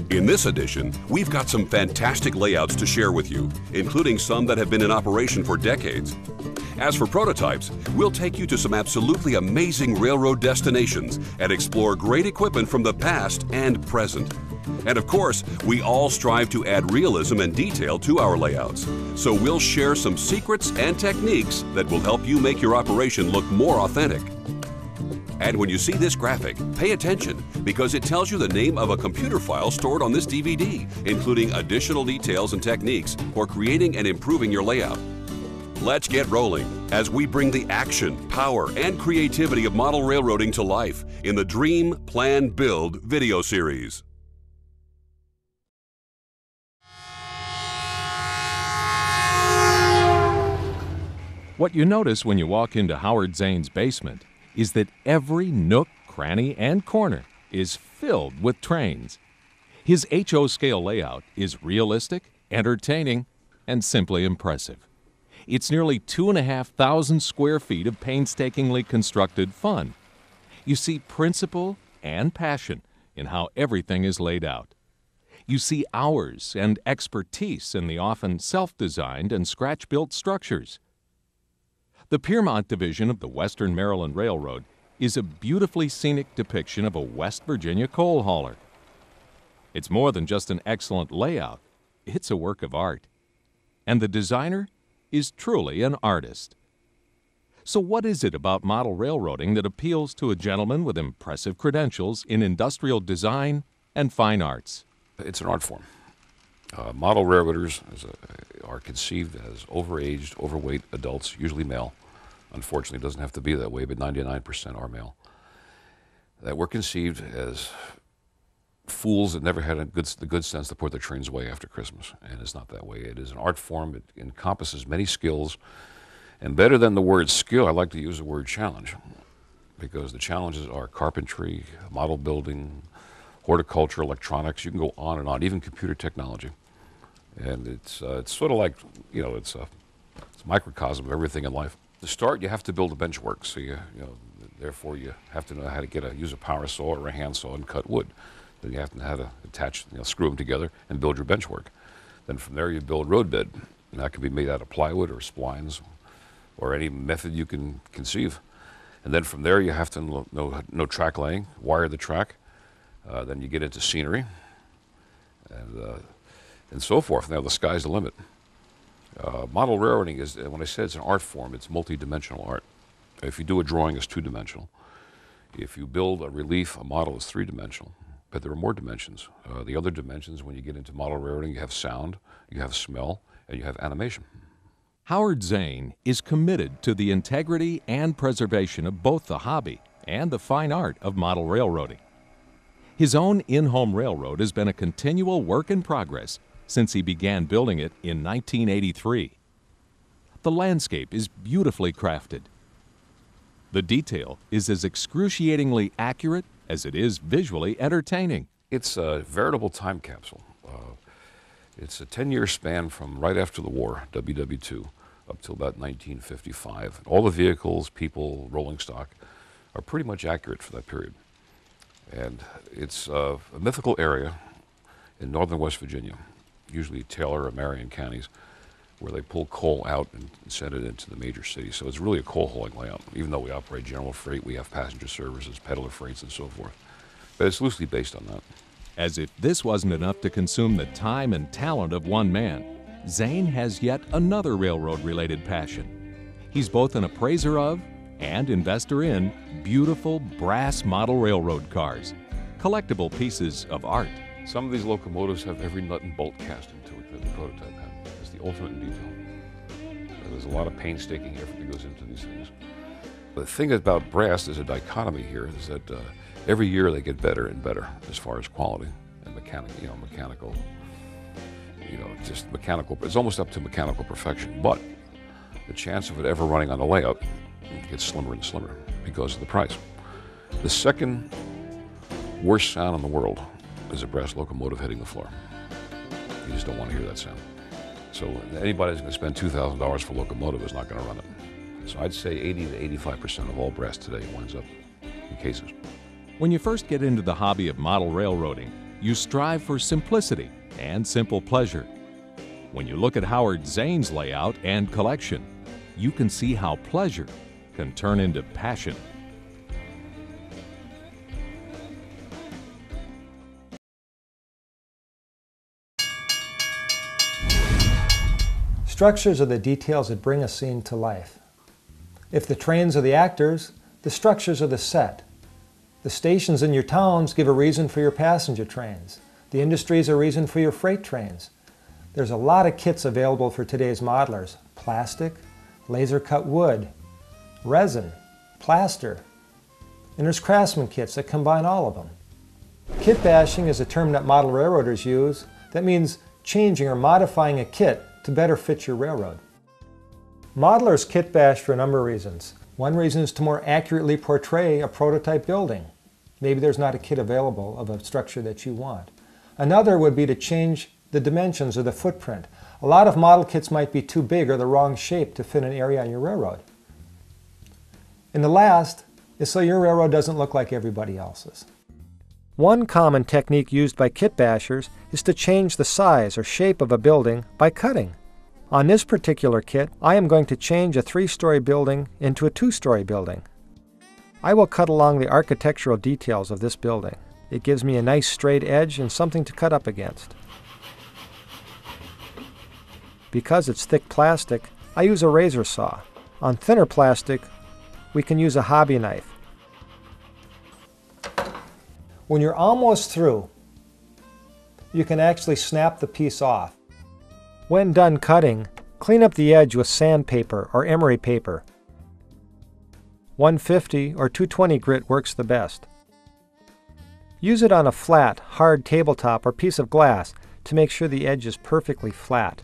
In this edition, we've got some fantastic layouts to share with you, including some that have been in operation for decades. As for prototypes, we'll take you to some absolutely amazing railroad destinations and explore great equipment from the past and present. And of course, we all strive to add realism and detail to our layouts. So we'll share some secrets and techniques that will help you make your operation look more authentic. And when you see this graphic, pay attention because it tells you the name of a computer file stored on this DVD, including additional details and techniques for creating and improving your layout. Let's get rolling as we bring the action, power, and creativity of model railroading to life in the Dream, Plan, Build video series. What you notice when you walk into Howard Zane's basement is that every nook, cranny, and corner is filled with trains. His HO scale layout is realistic, entertaining, and simply impressive. It's nearly 2,500 square feet of painstakingly constructed fun. You see principle and passion in how everything is laid out. You see hours and expertise in the often self-designed and scratch-built structures. The Piermont Division of the Western Maryland Railroad is a beautifully scenic depiction of a West Virginia coal hauler. It's more than just an excellent layout, it's a work of art. And the designer is truly an artist. So what is it about model railroading that appeals to a gentleman with impressive credentials in industrial design and fine arts? It's an art form. Model railroaders are conceived as overaged, overweight adults, usually male. Unfortunately, it doesn't have to be that way, but 99% are male. That we're conceived as fools that never had the good sense to put their trains away after Christmas, and it's not that way. It is an art form. It encompasses many skills, and better than the word skill, I like to use the word challenge, because the challenges are carpentry, model building, horticulture, electronics. You can go on and on, even computer technology. And it's sort of like, it's a microcosm of everything in life. To start, you have to build a benchwork. So therefore you have to know how to use a power saw or a hand saw and cut wood. Then you have to know how to attach, screw them together and build your benchwork. Then from there you build roadbed. And that can be made out of plywood or splines or any method you can conceive. And then from there you have to know track laying, wire the track. Then you get into scenery and so forth. Now the sky's the limit. Model railroading is, when I say it's an art form, it's multi-dimensional art. If you do a drawing, it's two-dimensional. If you build a relief, a model is three-dimensional. But there are more dimensions. The other dimensions, when you get into model railroading, you have sound, you have smell, and you have animation. Howard Zane is committed to the integrity and preservation of both the hobby and the fine art of model railroading. His own in-home railroad has been a continual work in progress since he began building it in 1983. The landscape is beautifully crafted. The detail is as excruciatingly accurate as it is visually entertaining. It's a veritable time capsule. It's a 10-year span from right after the war, WW2, up till about 1955. All the vehicles, people, rolling stock are pretty much accurate for that period. And it's a mythical area in northern West Virginia, usually Taylor or Marion counties, where they pull coal out and send it into the major cities. So it's really a coal hauling layout. Even though we operate general freight, we have passenger services, peddler freights, and so forth. But it's loosely based on that. As if this wasn't enough to consume the time and talent of one man, Zane has yet another railroad-related passion. He's both an appraiser of and investor in beautiful brass model railroad cars, collectible pieces of art. Some of these locomotives have every nut and bolt cast into it that the prototype had. It's the ultimate in detail. There's a lot of painstaking effort that goes into these things. The thing about brass, there's a dichotomy here, is that every year they get better and better as far as quality and mechanical, just mechanical. It's almost up to mechanical perfection, but the chance of it ever running on the layout gets slimmer and slimmer because of the price. The second worst sound in the world is a brass locomotive hitting the floor. You just don't want to hear that sound. So anybody who's going to spend $2,000 for a locomotive is not going to run it. So I'd say 80 to 85% of all brass today winds up in cases. When you first get into the hobby of model railroading, you strive for simplicity and simple pleasure. When you look at Howard Zane's layout and collection, you can see how pleasure can turn into passion. Structures are the details that bring a scene to life. If the trains are the actors, the structures are the set. The stations in your towns give a reason for your passenger trains. The industries are a reason for your freight trains. There's a lot of kits available for today's modelers. Plastic, laser-cut wood, resin, plaster, and there's craftsman kits that combine all of them. Kit bashing is a term that model railroaders use that means changing or modifying a kit to better fit your railroad. Modelers kit bash for a number of reasons. One reason is to more accurately portray a prototype building. Maybe there's not a kit available of a structure that you want. Another would be to change the dimensions or the footprint. A lot of model kits might be too big or the wrong shape to fit an area on your railroad. And the last is so your railroad doesn't look like everybody else's. One common technique used by kit bashers is to change the size or shape of a building by cutting. On this particular kit, I am going to change a 3-story building into a 2-story building. I will cut along the architectural details of this building. It gives me a nice straight edge and something to cut up against. Because it's thick plastic, I use a razor saw. On thinner plastic, we can use a hobby knife. When you're almost through, you can actually snap the piece off. When done cutting, clean up the edge with sandpaper or emery paper. 150 or 220 grit works the best. Use it on a flat, hard tabletop or piece of glass to make sure the edge is perfectly flat.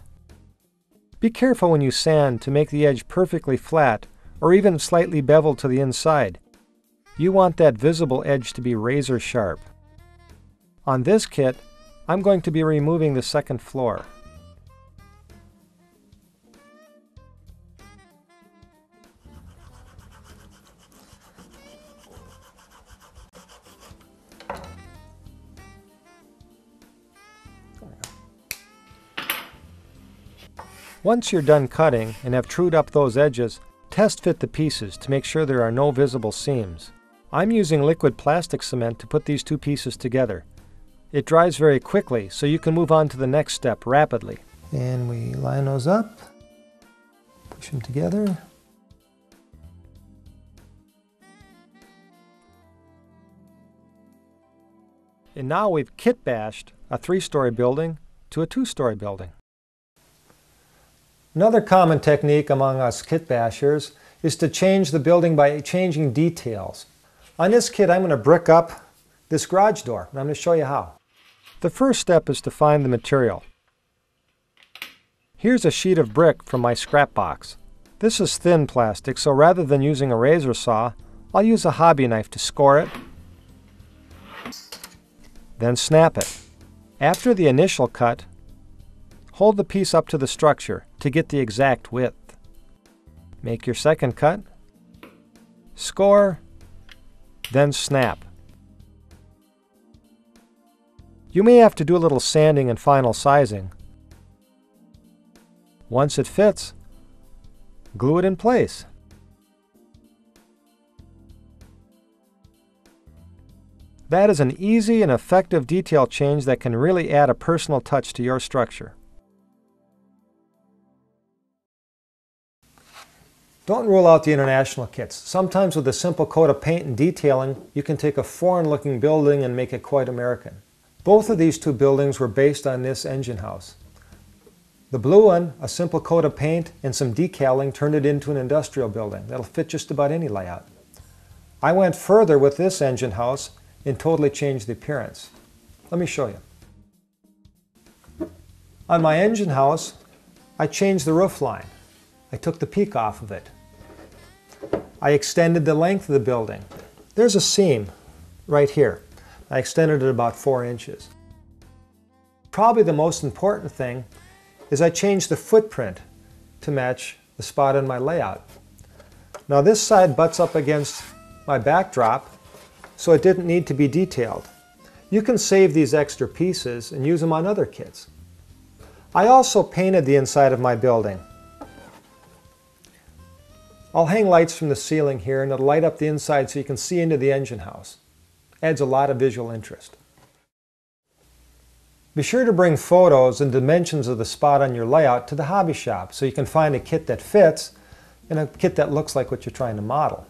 Be careful when you sand to make the edge perfectly flat or even slightly beveled to the inside. You want that visible edge to be razor sharp. On this kit, I'm going to be removing the second floor. Once you're done cutting and have trued up those edges, test fit the pieces to make sure there are no visible seams. I'm using liquid plastic cement to put these two pieces together. It dries very quickly, so you can move on to the next step rapidly. And we line those up, push them together. And now we've kit bashed a 3-story building to a 2-story building. Another common technique among us kit bashers is to change the building by changing details. On this kit, I'm going to brick up this garage door, and I'm going to show you how. The first step is to find the material. Here's a sheet of brick from my scrap box. This is thin plastic, so rather than using a razor saw, I'll use a hobby knife to score it, then snap it. After the initial cut, hold the piece up to the structure to get the exact width. Make your second cut, score, then snap. You may have to do a little sanding and final sizing. Once it fits, glue it in place. That is an easy and effective detail change that can really add a personal touch to your structure. Don't rule out the international kits. Sometimes with a simple coat of paint and detailing, you can take a foreign-looking building and make it quite American. Both of these two buildings were based on this engine house. The blue one, a simple coat of paint and some decaling, turned it into an industrial building that'll fit just about any layout. I went further with this engine house and totally changed the appearance. Let me show you. On my engine house, I changed the roof line. I took the peak off of it. I extended the length of the building. There's a seam right here. I extended it about 4 inches. Probably the most important thing is I changed the footprint to match the spot in my layout. Now this side butts up against my backdrop, so it didn't need to be detailed. You can save these extra pieces and use them on other kits. I also painted the inside of my building. I'll hang lights from the ceiling here and it'll light up the inside so you can see into the engine house. Adds a lot of visual interest. Be sure to bring photos and dimensions of the spot on your layout to the hobby shop so you can find a kit that fits and a kit that looks like what you're trying to model.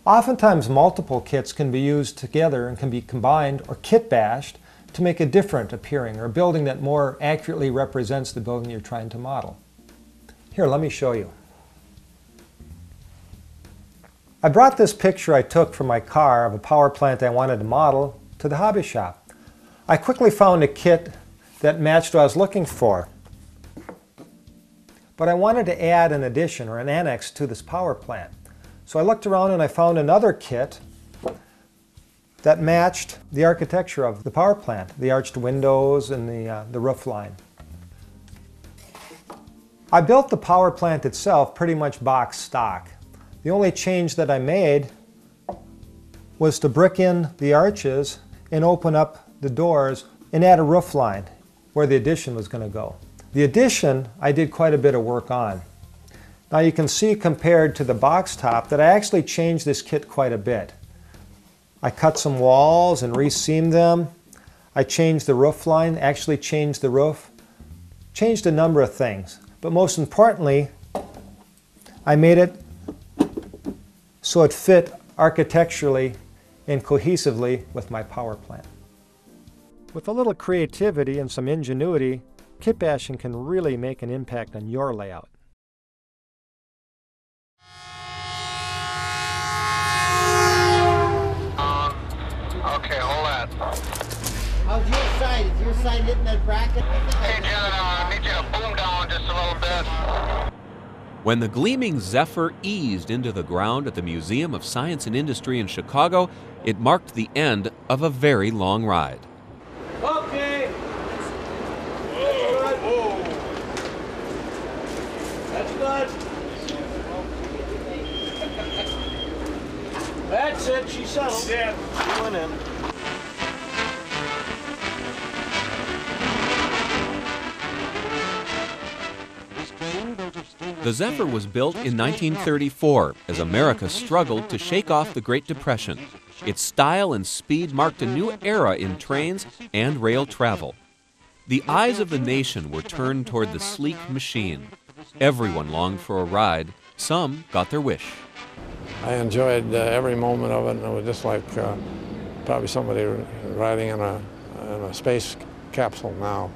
Oftentimes multiple kits can be used together and can be combined or kit bashed to make a different appearing or a building that more accurately represents the building you're trying to model. Here, let me show you. I brought this picture I took from my car of a power plant I wanted to model to the hobby shop. I quickly found a kit that matched what I was looking for. But I wanted to add an addition or an annex to this power plant. So I looked around and I found another kit that matched the architecture of the power plant, the arched windows and the roof line. I built the power plant itself pretty much box stock. The only change that I made was to brick in the arches and open up the doors and add a roof line where the addition was going to go. The addition I did quite a bit of work on. Now you can see compared to the box top that I actually changed this kit quite a bit. I cut some walls and re-seamed them. I changed the roof line, actually changed the roof. Changed a number of things. But most importantly, I made it so it fit architecturally and cohesively with my power plant. With a little creativity and some ingenuity, kit bashing can really make an impact on your layout. Okay, hold on. How's your side? Is your side hitting that bracket? Hey, John, I need you to boom down just a little bit. When the gleaming Zephyr eased into the ground at the Museum of Science and Industry in Chicago, it marked the end of a very long ride. Okay. Whoa. That's good. That's it. She settled. Yeah. She went in. The Zephyr was built in 1934 as America struggled to shake off the Great Depression. Its style and speed marked a new era in trains and rail travel. The eyes of the nation were turned toward the sleek machine. Everyone longed for a ride. Some got their wish. I enjoyed every moment of it, and it was just like probably somebody riding in a space capsule now.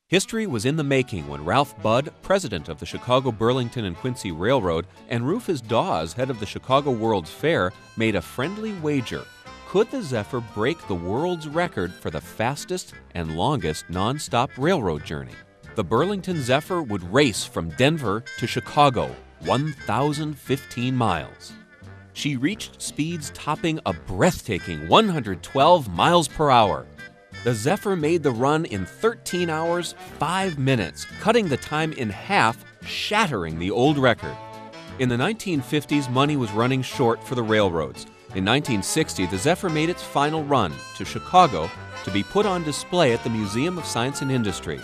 History was in the making when Ralph Budd, president of the Chicago, Burlington, and Quincy Railroad, and Rufus Dawes, head of the Chicago World's Fair, made a friendly wager. Could the Zephyr break the world's record for the fastest and longest non-stop railroad journey? The Burlington Zephyr would race from Denver to Chicago, 1,015 miles. She reached speeds topping a breathtaking 112 miles per hour. The Zephyr made the run in 13 hours, 5 minutes, cutting the time in half, shattering the old record. In the 1950s, money was running short for the railroads. In 1960, the Zephyr made its final run to Chicago to be put on display at the Museum of Science and Industry.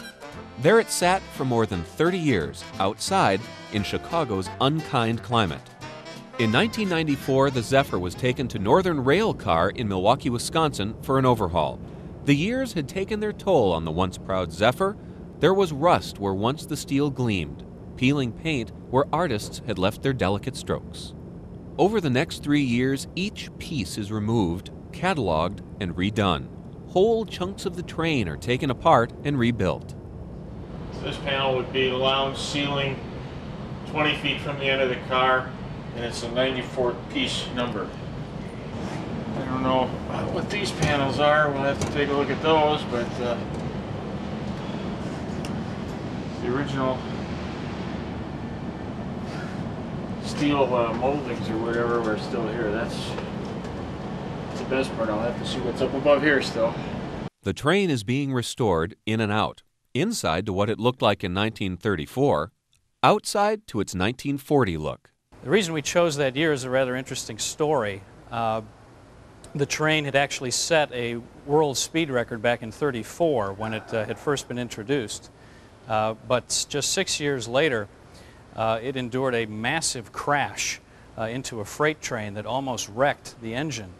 There it sat for more than 30 years, outside in Chicago's unkind climate. In 1994, the Zephyr was taken to Northern Rail Car in Milwaukee, Wisconsin for an overhaul. The years had taken their toll on the once proud Zephyr. There was rust where once the steel gleamed, peeling paint where artists had left their delicate strokes. Over the next 3 years, each piece is removed, cataloged, and redone. Whole chunks of the train are taken apart and rebuilt. This panel would be the lounge ceiling, 20 feet from the end of the car, and it's a 94-piece number. I don't know what these panels are. We'll have to take a look at those, but the original steel moldings or whatever are still here. That's the best part. I'll have to see what's up above here still. The train is being restored in and out. Inside to what it looked like in 1934, outside to its 1940 look. The reason we chose that year is a rather interesting story. The train had actually set a world speed record back in '34 when it had first been introduced. But just 6 years later, it endured a massive crash into a freight train that almost wrecked the engine.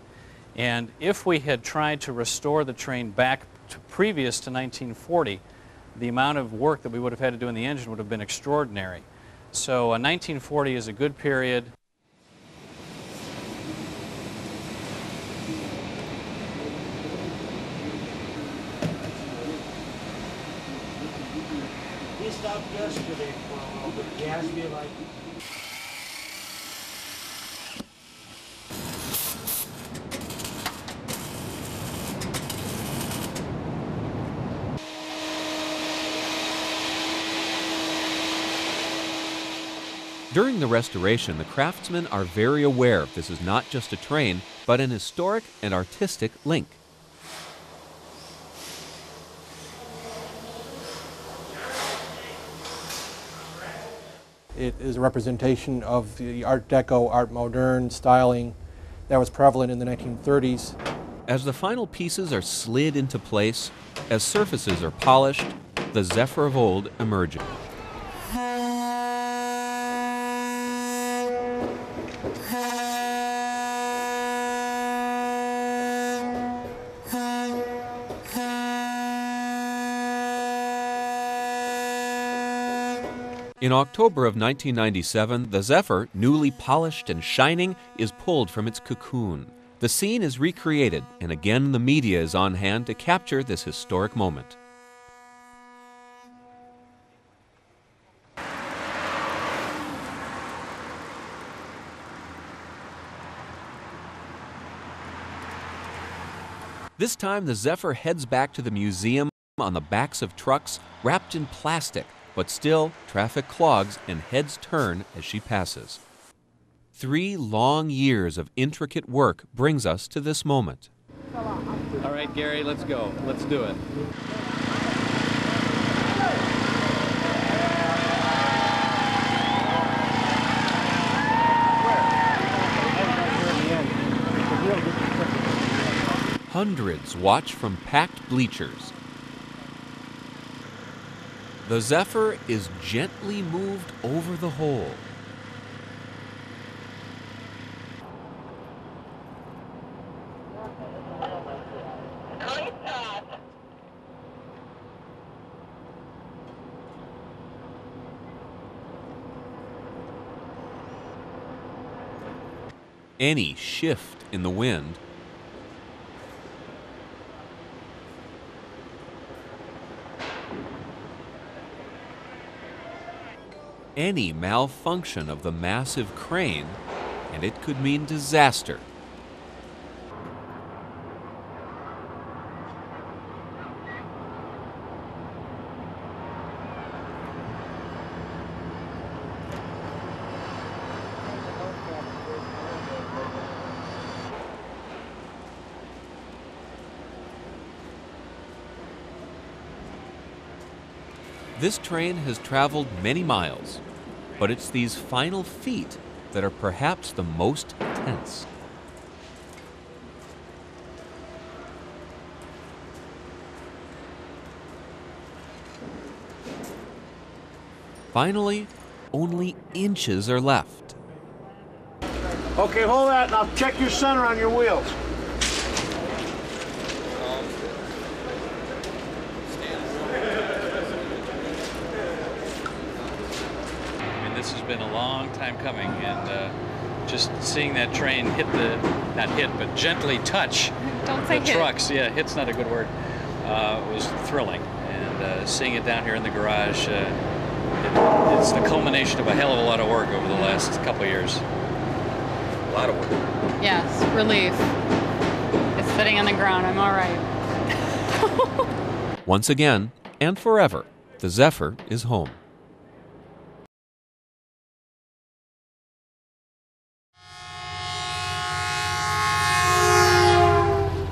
And if we had tried to restore the train back to previous to 1940, the amount of work that we would have had to do in the engine would have been extraordinary. So 1940 is a good period. He stopped yesterday for a while, but he asked me like... During the restoration, the craftsmen are very aware this is not just a train, but an historic and artistic link. It is a representation of the Art Deco, Art Moderne styling that was prevalent in the 1930s. As the final pieces are slid into place, as surfaces are polished, the Zephyr of old emerges. In October of 1997, the Zephyr, newly polished and shining, is pulled from its cocoon. The scene is recreated, and again the media is on hand to capture this historic moment. This time, the Zephyr heads back to the museum on the backs of trucks wrapped in plastic. But still, traffic clogs and heads turn as she passes. 3 long years of intricate work brings us to this moment. All right, Gary, let's go. Let's do it. Hundreds watch from packed bleachers. The Zephyr is gently moved over the hole. Any shift in the wind any malfunction of the massive crane, and it could mean disaster. This train has traveled many miles, but it's these final feet that are perhaps the most tense. Finally, only inches are left. Okay, hold that and I'll check your center on your wheels. This has been a long time coming, and just seeing that train hit the, not hit, but gently touch the trucks. Yeah, hit's not a good word. Was thrilling, and seeing it down here in the garage, it's the culmination of a hell of a lot of work over the last couple of years. A lot of work. Yes, relief. It's sitting on the ground. I'm all right. Once again, and forever, the Zephyr is home.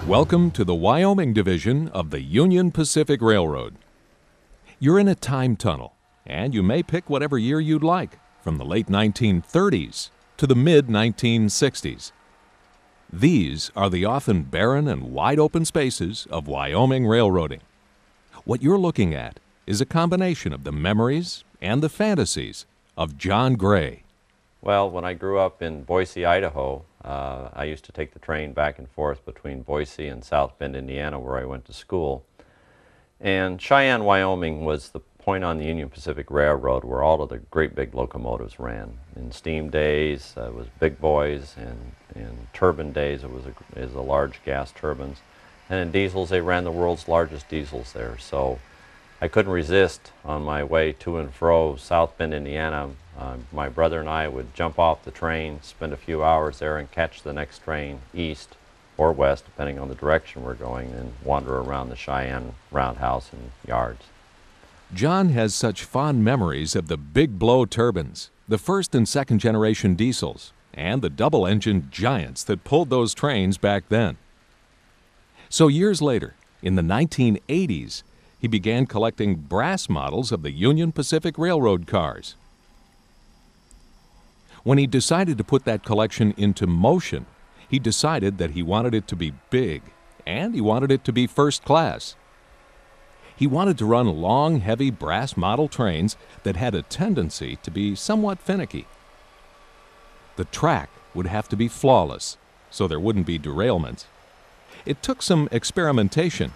Welcome to the Wyoming division of the Union Pacific Railroad. You're in a time tunnel, and you may pick whatever year you'd like, from the late 1930s to the mid-1960s. These are the often barren and wide-open spaces of Wyoming railroading. What you're looking at is a combination of the memories and the fantasies of John Gray. Well, when I grew up in Boise, Idaho, I used to take the train back and forth between Boise and South Bend, Indiana, where I went to school. And Cheyenne, Wyoming was the point on the Union Pacific Railroad where all of the great big locomotives ran. In steam days, it was big boys, and in turbine days, it was the large gas turbines. And in diesels, they ran the world's largest diesels there. So I couldn't resist on my way to and fro South Bend, Indiana. My brother and I would jump off the train, spend a few hours there, and catch the next train east or west, depending on the direction we're going, and wander around the Cheyenne roundhouse and yards. John has such fond memories of the big blow turbines, the first and second generation diesels, and the double-engined giants that pulled those trains back then. So years later, in the 1980s, he began collecting brass models of the Union Pacific Railroad cars. When he decided to put that collection into motion, he decided that he wanted it to be big, and he wanted it to be first class. He wanted to run long, heavy brass model trains that had a tendency to be somewhat finicky. The track would have to be flawless, so there wouldn't be derailments. It took some experimentation.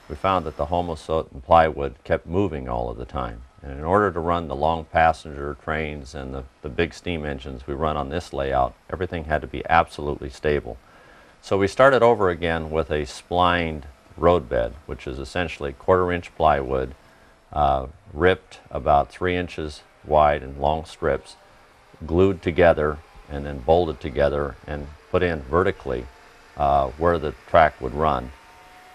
We found that the homosote and plywood kept moving all of the time. And in order to run the long passenger trains and the big steam engines we run on this layout, everything had to be absolutely stable. So we started over again with a splined roadbed, which is essentially quarter-inch plywood, ripped about 3 inches wide in long strips, glued together and then bolted together and put in vertically where the track would run.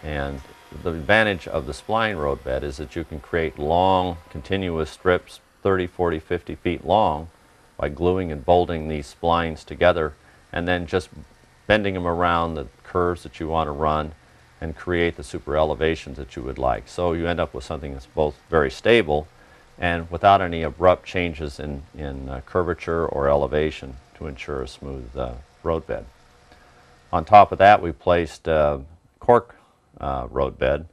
And the advantage of the spline roadbed is that you can create long, continuous strips, 30, 40, 50 feet long, by gluing and bolting these splines together and then just bending them around the curves that you want to run and create the super elevations that you would like. So you end up with something that's both very stable and without any abrupt changes in curvature or elevation to ensure a smooth roadbed. On top of that, we placed cork roadbed.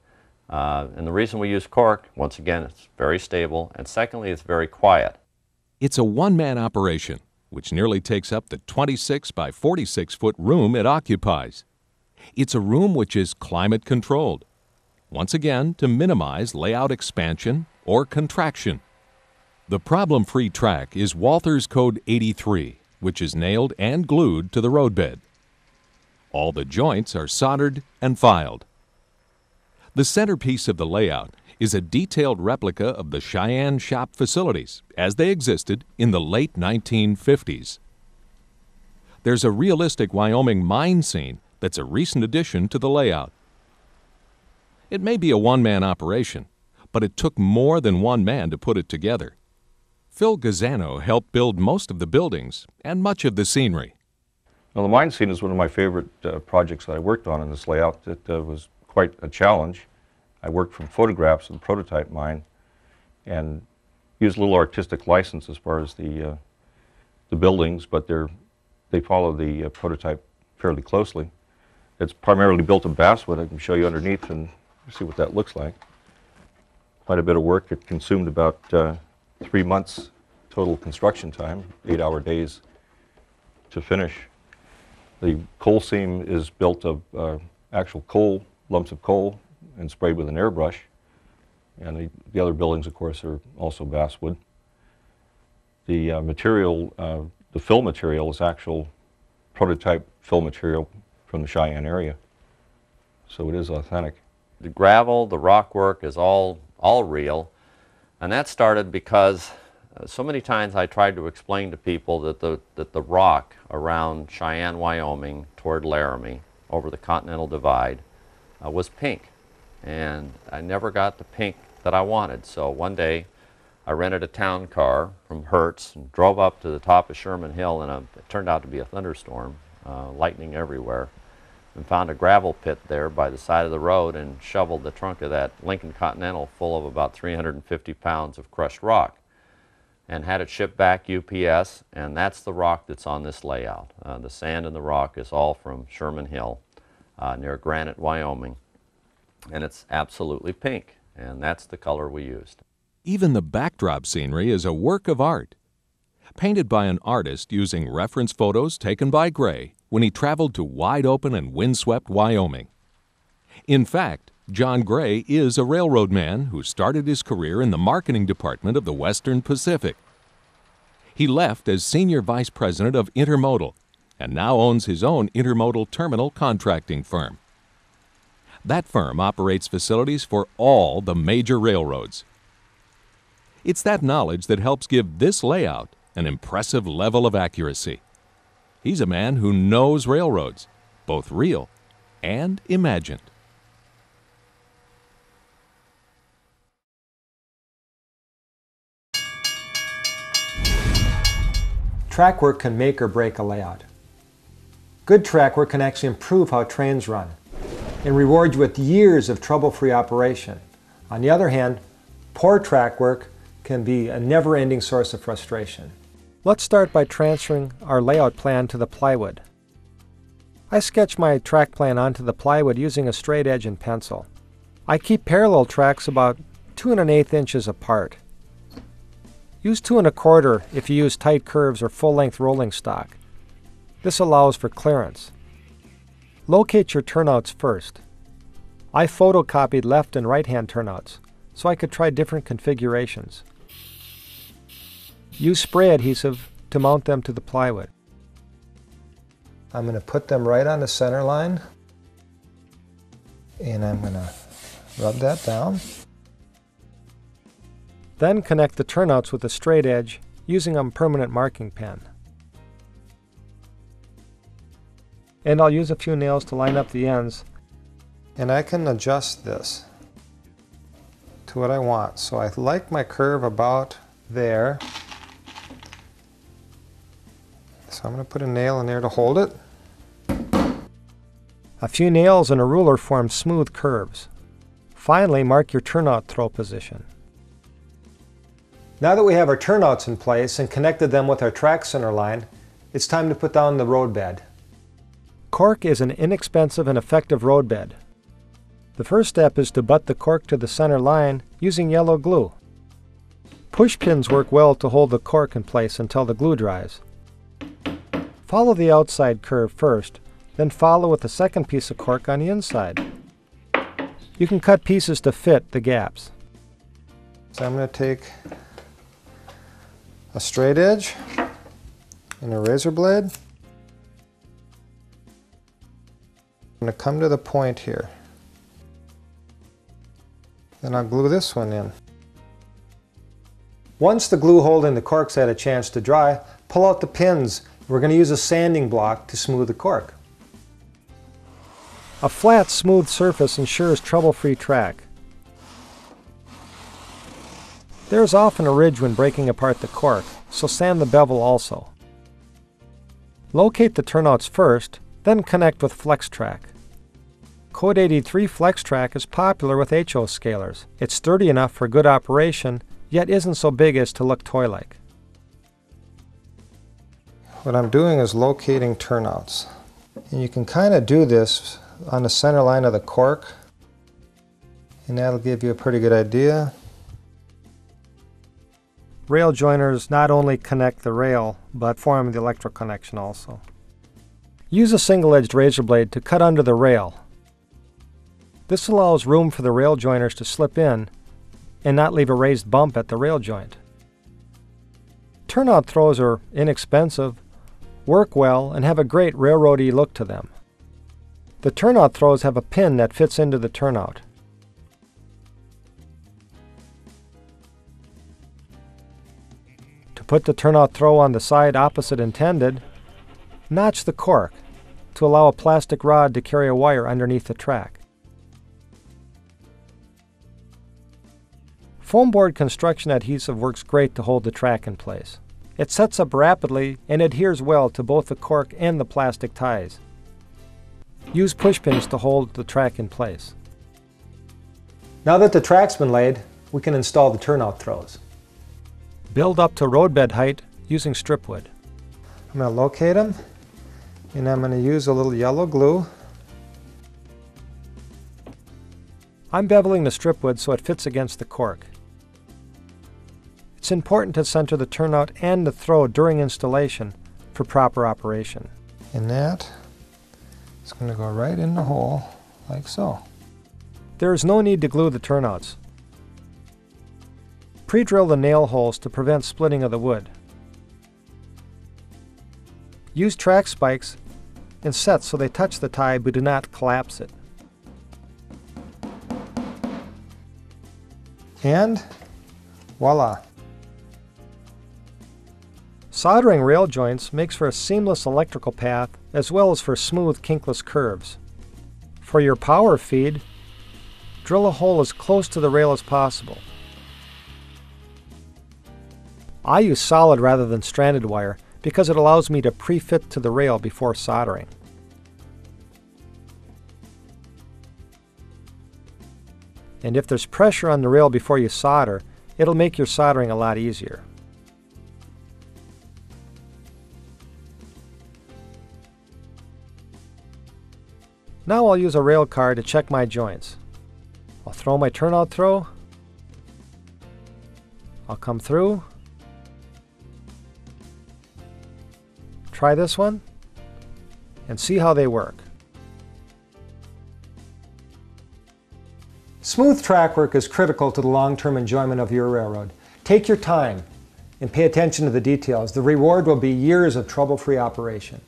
And the reason we use cork, once again, it's very stable, and secondly, it's very quiet. It's a one-man operation, which nearly takes up the 26 by 46-foot room it occupies. It's a room which is climate-controlled, once again to minimize layout expansion or contraction. The problem-free track is Walther's Code 83, which is nailed and glued to the roadbed. All the joints are soldered and filed. The centerpiece of the layout is a detailed replica of the Cheyenne shop facilities as they existed in the late 1950s. There's a realistic Wyoming mine scene that's a recent addition to the layout. It may be a one-man operation, but it took more than one man to put it together. Phil Gazzano helped build most of the buildings and much of the scenery. Well, the mine scene is one of my favorite projects that I worked on in this layout. It was quite a challenge. I worked from photographs of the prototype mine and used a little artistic license as far as the buildings, but they follow the prototype fairly closely. It's primarily built of basswood. I can show you underneath and see what that looks like. Quite a bit of work. It consumed about 3 months total construction time, 8-hour days to finish. The coal seam is built of actual coal, lumps of coal, and sprayed with an airbrush. And the other buildings, of course, are also basswood. The material, the fill material is actual prototype fill material from the Cheyenne area. So it is authentic. The gravel, the rock work is all real. And that started because so many times I tried to explain to people that the rock around Cheyenne, Wyoming, toward Laramie, over the Continental Divide, was pink. And I never got the pink that I wanted. So one day I rented a town car from Hertz and drove up to the top of Sherman Hill, and it turned out to be a thunderstorm, lightning everywhere, and found a gravel pit there by the side of the road and shoveled the trunk of that Lincoln Continental full of about 350 pounds of crushed rock. and had it shipped back UPS, and that's the rock that's on this layout. The sand and the rock is all from Sherman Hill near Granite, Wyoming, and it's absolutely pink, and that's the color we used. Even the backdrop scenery is a work of art. Painted by an artist using reference photos taken by Gray when he traveled to wide-open and windswept Wyoming. In fact, John Gray is a railroad man who started his career in the marketing department of the Western Pacific. He left as senior vice president of Intermodal and now owns his own intermodal terminal contracting firm. That firm operates facilities for all the major railroads. It's that knowledge that helps give this layout an impressive level of accuracy. He's a man who knows railroads, both real and imagined. Track work can make or break a layout. Good track work can actually improve how trains run and reward you with years of trouble-free operation. On the other hand, poor track work can be a never-ending source of frustration. Let's start by transferring our layout plan to the plywood. I sketch my track plan onto the plywood using a straight edge and pencil. I keep parallel tracks about 2 1/8 inches apart. Use 2 1/4 if you use tight curves or full-length rolling stock. This allows for clearance. Locate your turnouts first. I photocopied left and right-hand turnouts so I could try different configurations. Use spray adhesive to mount them to the plywood. I'm going to put them right on the center line, and I'm going to rub that down. Then connect the turnouts with a straight edge using a permanent marking pen. And I'll use a few nails to line up the ends. And I can adjust this to what I want. So I like my curve about there. So I'm going to put a nail in there to hold it. A few nails and a ruler form smooth curves. Finally, mark your turnout throw position. Now that we have our turnouts in place and connected them with our track center line, it's time to put down the roadbed. Cork is an inexpensive and effective roadbed. The first step is to butt the cork to the center line using yellow glue. Push pins work well to hold the cork in place until the glue dries. Follow the outside curve first, then follow with the second piece of cork on the inside. You can cut pieces to fit the gaps. So I'm going to take a straight edge and a razor blade. I'm going to come to the point here. Then I'll glue this one in. Once the glue holding the cork's had a chance to dry, pull out the pins. We're going to use a sanding block to smooth the cork. A flat, smooth surface ensures trouble-free track. There is often a ridge when breaking apart the cork, so sand the bevel also. Locate the turnouts first, then connect with flex track. Code 83 flex track is popular with HO scalers. It's sturdy enough for good operation, yet isn't so big as to look toy-like. What I'm doing is locating turnouts. And you can kind of do this on the center line of the cork, and that'll give you a pretty good idea. Rail joiners not only connect the rail, but form the electrical connection also. Use a single-edged razor blade to cut under the rail. This allows room for the rail joiners to slip in and not leave a raised bump at the rail joint. Turnout throws are inexpensive, work well, and have a great railroady look to them. The turnout throws have a pin that fits into the turnout. To put the turnout throw on the side opposite intended, notch the cork to allow a plastic rod to carry a wire underneath the track. Foam board construction adhesive works great to hold the track in place. It sets up rapidly and adheres well to both the cork and the plastic ties. Use push pins to hold the track in place. Now that the track's been laid, we can install the turnout throws. Build up to roadbed height using strip wood. I'm going to locate them, and I'm going to use a little yellow glue. I'm beveling the strip wood so it fits against the cork. It's important to center the turnout and the throw during installation for proper operation. And that is going to go right in the hole, like so. There is no need to glue the turnouts. Pre-drill the nail holes to prevent splitting of the wood. Use track spikes and set so they touch the tie but do not collapse it. And voila! Soldering rail joints makes for a seamless electrical path as well as for smooth kinkless curves. For your power feed, drill a hole as close to the rail as possible. I use solid rather than stranded wire because it allows me to pre-fit to the rail before soldering. And if there's pressure on the rail before you solder, it'll make your soldering a lot easier. Now I'll use a rail card to check my joints. I'll throw my turnout throw. I'll come through. Try this one and see how they work. Smooth track work is critical to the long-term enjoyment of your railroad. Take your time and pay attention to the details. The reward will be years of trouble-free operation.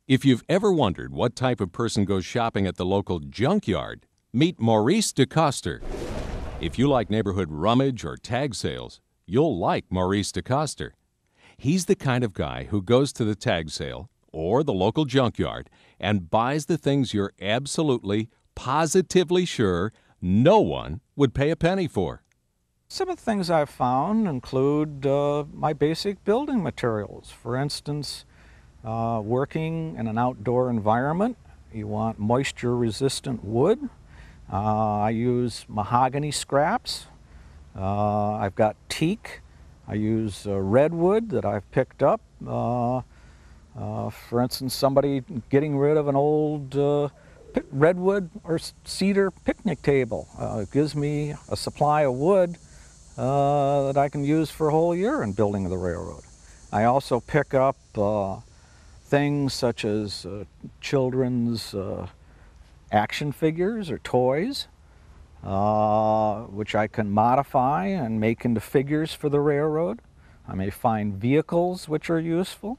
If you've ever wondered what type of person goes shopping at the local junkyard, meet Maurice DeCoster. If you like neighborhood rummage or tag sales, you'll like Maurice DeCoster. He's the kind of guy who goes to the tag sale or the local junkyard and buys the things you're absolutely, positively sure no one would pay a penny for. Some of the things I've found include my basic building materials. For instance, working in an outdoor environment, you want moisture-resistant wood. I use mahogany scraps. I've got teak. I use redwood that I've picked up. For instance, somebody getting rid of an old redwood or cedar picnic table. It gives me a supply of wood that I can use for a whole year in building the railroad. I also pick up things such as children's action figures or toys, which I can modify and make into figures for the railroad. I may find vehicles which are useful.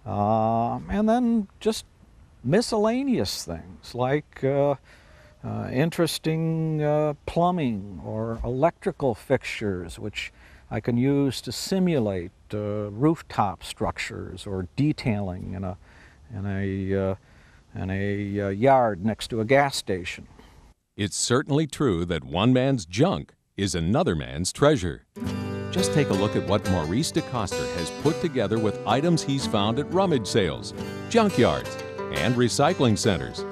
And then just miscellaneous things like interesting plumbing or electrical fixtures which I can use to simulate rooftop structures or detailing in a yard next to a gas station. It's certainly true that one man's junk is another man's treasure. Just take a look at what Maurice DeCoster has put together with items he's found at rummage sales, junkyards, and recycling centers.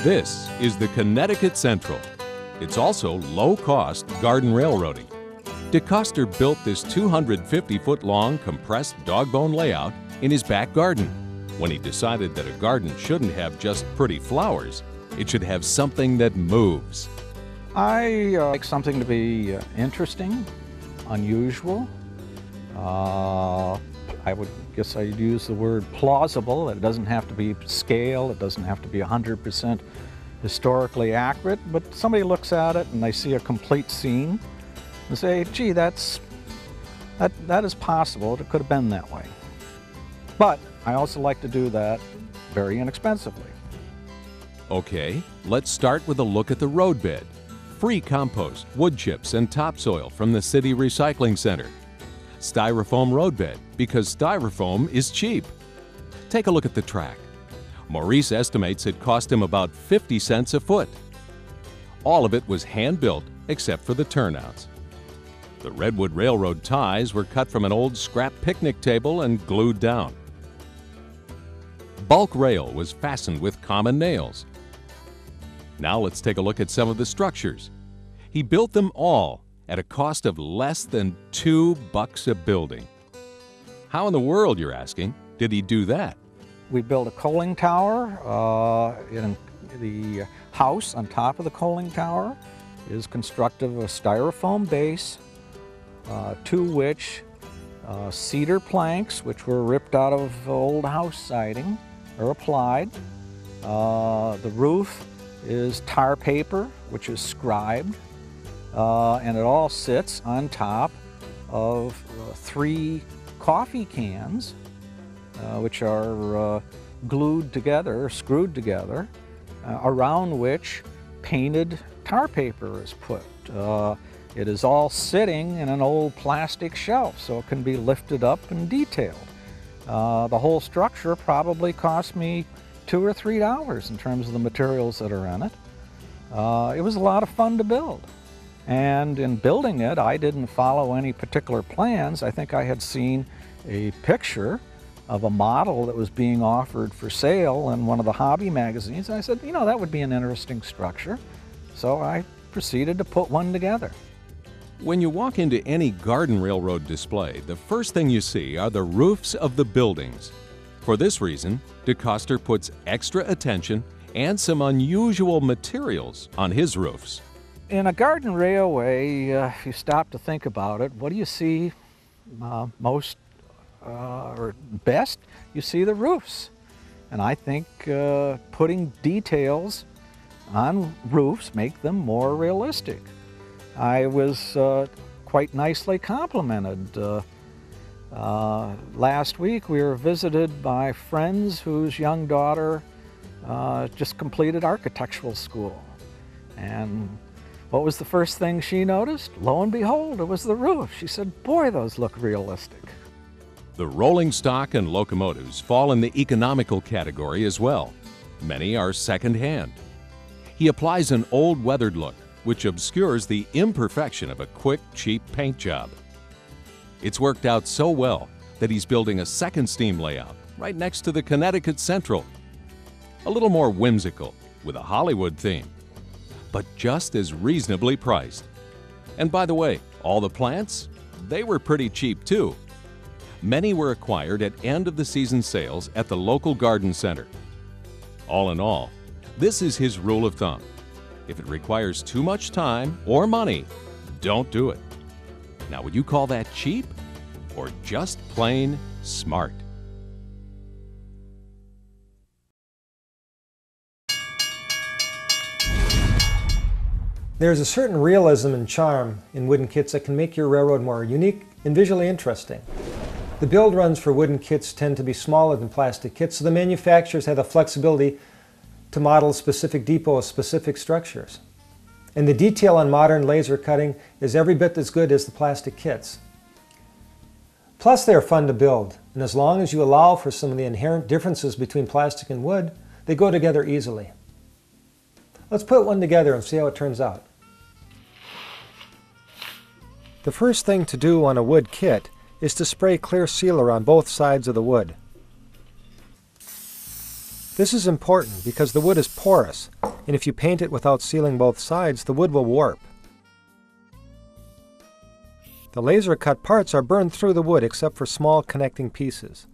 This is the Connecticut Central. It's also low-cost garden railroading. DeCoster built this 250-foot-long compressed dog-bone layout in his back garden when he decided that a garden shouldn't have just pretty flowers. It should have something that moves. I like something to be interesting, unusual. I would guess I'd use the word plausible. It doesn't have to be scale. It doesn't have to be 100% historically accurate, but somebody looks at it and they see a complete scene and say, gee, that is possible. It could have been that way. But I also like to do that very inexpensively. Okay, let's start with a look at the roadbed. Free compost, wood chips, and topsoil from the City Recycling Center. Styrofoam roadbed, because styrofoam is cheap. Take a look at the track. Maurice estimates it cost him about 50 cents a foot. All of it was hand-built except for the turnouts. The Redwood Railroad ties were cut from an old scrap picnic table and glued down. bulk rail was fastened with common nails. Now let's take a look at some of the structures. He built them all at a cost of less than $2 a building. How in the world, you're asking, did he do that? We built a coaling tower. In the house on top of the coaling tower is constructed of a styrofoam base, to which cedar planks, which were ripped out of old house siding, are applied. The roof is tar paper, which is scribed, and it all sits on top of 3 coffee cans, which are glued together, screwed together, around which painted tar paper is put. It is all sitting in an old plastic shelf, so it can be lifted up and detailed. The whole structure probably cost me $2 or $3 in terms of the materials that are in it. It was a lot of fun to build. And in building it, I didn't follow any particular plans. I think I had seen a picture of a model that was being offered for sale in one of the hobby magazines. I said, you know, that would be an interesting structure. So I proceeded to put one together. When you walk into any garden railroad display, the first thing you see are the roofs of the buildings. For this reason, DeCoster puts extra attention and some unusual materials on his roofs. In a garden railway, if you stop to think about it, what do you see most or best? You see the roofs. And I think putting details on roofs make them more realistic. I was quite nicely complimented. Last week we were visited by friends whose young daughter just completed architectural school. And what was the first thing she noticed? Lo and behold, it was the roof. She said, boy, those look realistic. The rolling stock and locomotives fall in the economical category as well. Many are second-hand. He applies an old weathered look, which obscures the imperfection of a quick, cheap paint job. It's worked out so well that he's building a second steam layout right next to the Connecticut Central. A little more whimsical, with a Hollywood theme, but just as reasonably priced. And by the way, all the plants, they were pretty cheap too. Many were acquired at end-of-the-season sales at the local garden center. All in all, this is his rule of thumb. If it requires too much time or money, don't do it. Now, would you call that cheap or just plain smart? There's a certain realism and charm in wooden kits that can make your railroad more unique and visually interesting. The build runs for wooden kits tend to be smaller than plastic kits, so the manufacturers have the flexibility to model specific depots, specific structures. And the detail on modern laser cutting is every bit as good as the plastic kits. Plus, they are fun to build, and as long as you allow for some of the inherent differences between plastic and wood, they go together easily. Let's put one together and see how it turns out. The first thing to do on a wood kit is to spray clear sealer on both sides of the wood. This is important because the wood is porous, and if you paint it without sealing both sides, the wood will warp. The laser cut parts are burned through the wood except for small connecting pieces.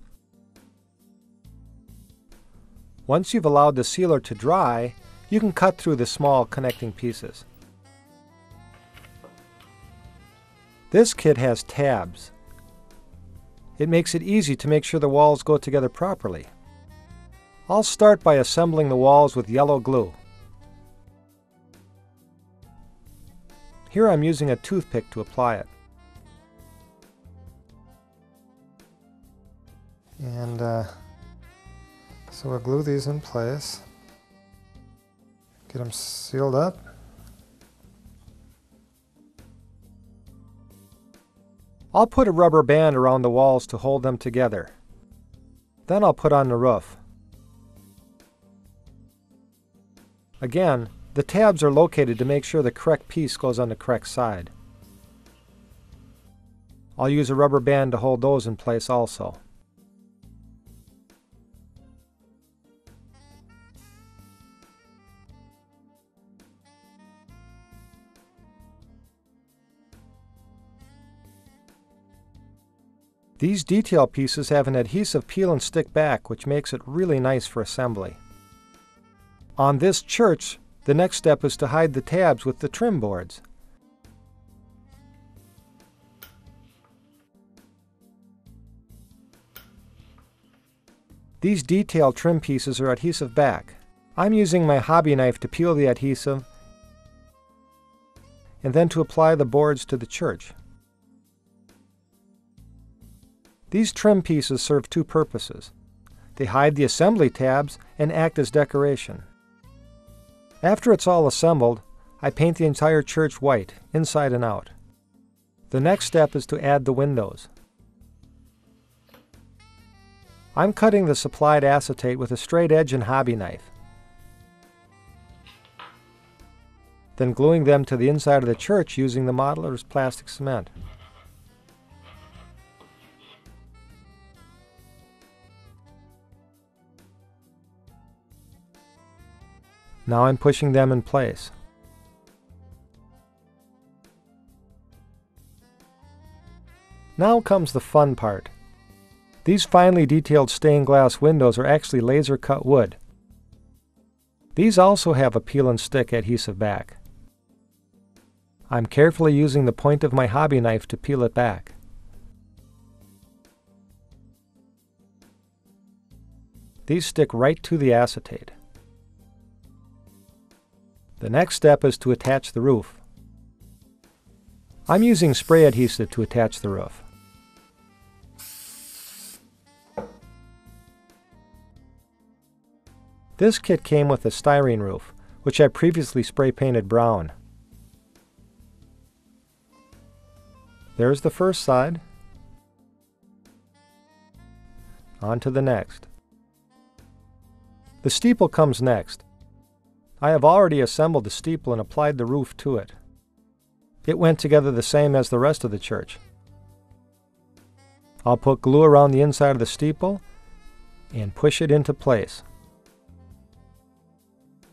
Once you've allowed the sealer to dry, you can cut through the small connecting pieces. This kit has tabs. It makes it easy to make sure the walls go together properly. I'll start by assembling the walls with yellow glue. Here I'm using a toothpick to apply it. And so we'll glue these in place. Get them sealed up. I'll put a rubber band around the walls to hold them together. Then I'll put on the roof. Again, the tabs are located to make sure the correct piece goes on the correct side. I'll use a rubber band to hold those in place also. These detail pieces have an adhesive peel and stick back, which makes it really nice for assembly. On this church, the next step is to hide the tabs with the trim boards. These detail trim pieces are adhesive back. I'm using my hobby knife to peel the adhesive and then to apply the boards to the church. These trim pieces serve two purposes. They hide the assembly tabs and act as decoration. After it's all assembled, I paint the entire church white, inside and out. The next step is to add the windows. I'm cutting the supplied acetate with a straight edge and hobby knife, then gluing them to the inside of the church using the modeler's plastic cement. Now I'm pushing them in place. Now comes the fun part. These finely detailed stained glass windows are actually laser cut wood. These also have a peel and stick adhesive back. I'm carefully using the point of my hobby knife to peel it back. These stick right to the acetate. The next step is to attach the roof. I'm using spray adhesive to attach the roof. This kit came with a styrene roof, which I previously spray painted brown. There's the first side. On to the next. The steeple comes next. I have already assembled the steeple and applied the roof to it. It went together the same as the rest of the church. I'll put glue around the inside of the steeple and push it into place.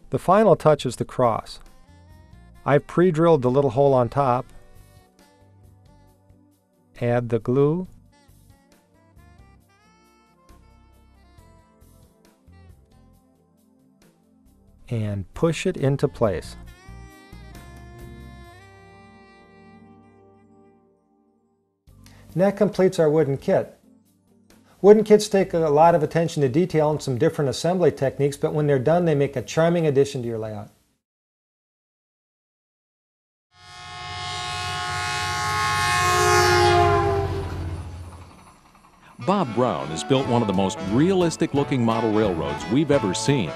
The final touch is the cross. I've pre-drilled the little hole on top. Add the glue. And push it into place. And that completes our wooden kit. Wooden kits take a lot of attention to detail and some different assembly techniques, but when they're done, they make a charming addition to your layout. Bob Brown has built one of the most realistic-looking model railroads we've ever seen.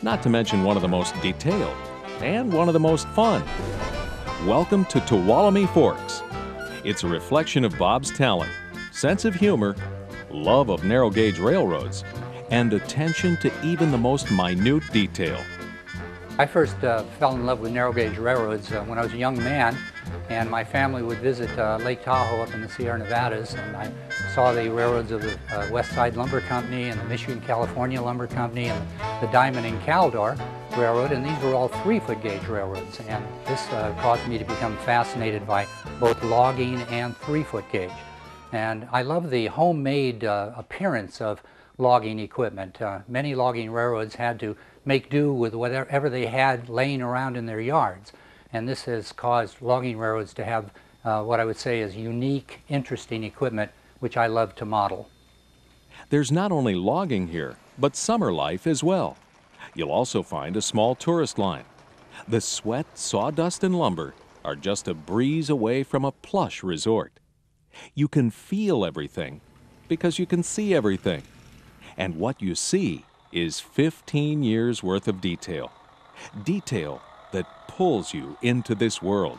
Not to mention one of the most detailed and one of the most fun. Welcome to Tuolumne Forks. It's a reflection of Bob's talent, sense of humor, love of narrow-gauge railroads, and attention to even the most minute detail. I first fell in love with narrow-gauge railroads when I was a young man, and my family would visit Lake Tahoe up in the Sierra Nevadas, and I saw the railroads of the West Side Lumber Company and the Michigan-California Lumber Company and the Diamond and Caldor Railroad, and these were all 3-foot gauge railroads, and this caused me to become fascinated by both logging and 3-foot gauge. And I love the homemade appearance of logging equipment. Many logging railroads had to make do with whatever they had laying around in their yards. And this has caused logging railroads to have what I would say is unique, interesting equipment, which I love to model. There's not only logging here, but summer life as well. You'll also find a small tourist line. The sweat, sawdust, and lumber are just a breeze away from a plush resort. You can feel everything because you can see everything. And what you see is 15 years worth of detail. Detail that pulls you into this world.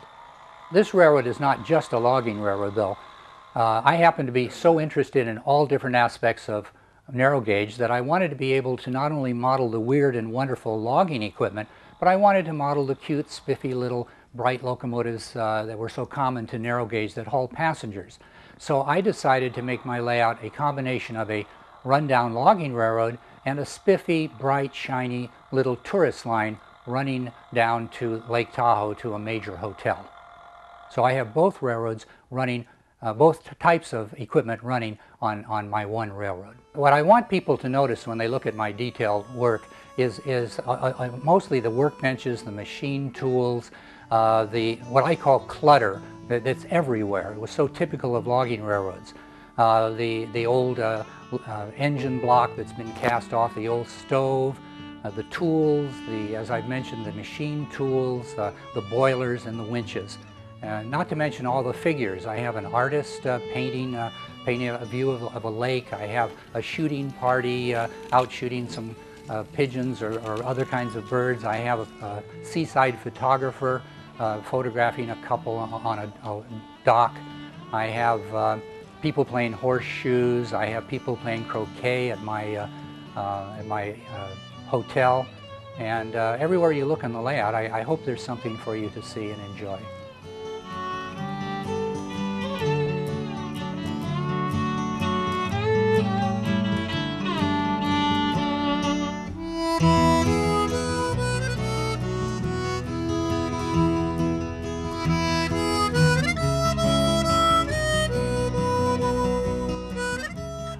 This railroad is not just a logging railroad, though. I happen to be so interested in all different aspects of narrow gauge that I wanted to be able to not only model the weird and wonderful logging equipment, but I wanted to model the cute, spiffy little bright locomotives that were so common to narrow gauge that hauled passengers. So I decided to make my layout a combination of a rundown logging railroad and a spiffy, bright, shiny little tourist line running down to Lake Tahoe to a major hotel. So I have both railroads running both types of equipment running on my one railroad. What I want people to notice when they look at my detailed work is mostly the workbenches, the machine tools, what I call clutter that's everywhere. It was so typical of logging railroads. The old engine block that's been cast off, the old stove, the tools, as I've mentioned, the machine tools, the boilers and the winches. Not to mention all the figures. I have an artist painting a view of a lake. I have a shooting party out shooting some pigeons or other kinds of birds. I have a seaside photographer photographing a couple on a dock. I have people playing horseshoes. I have people playing croquet at my hotel. And everywhere you look on the layout, I hope there's something for you to see and enjoy.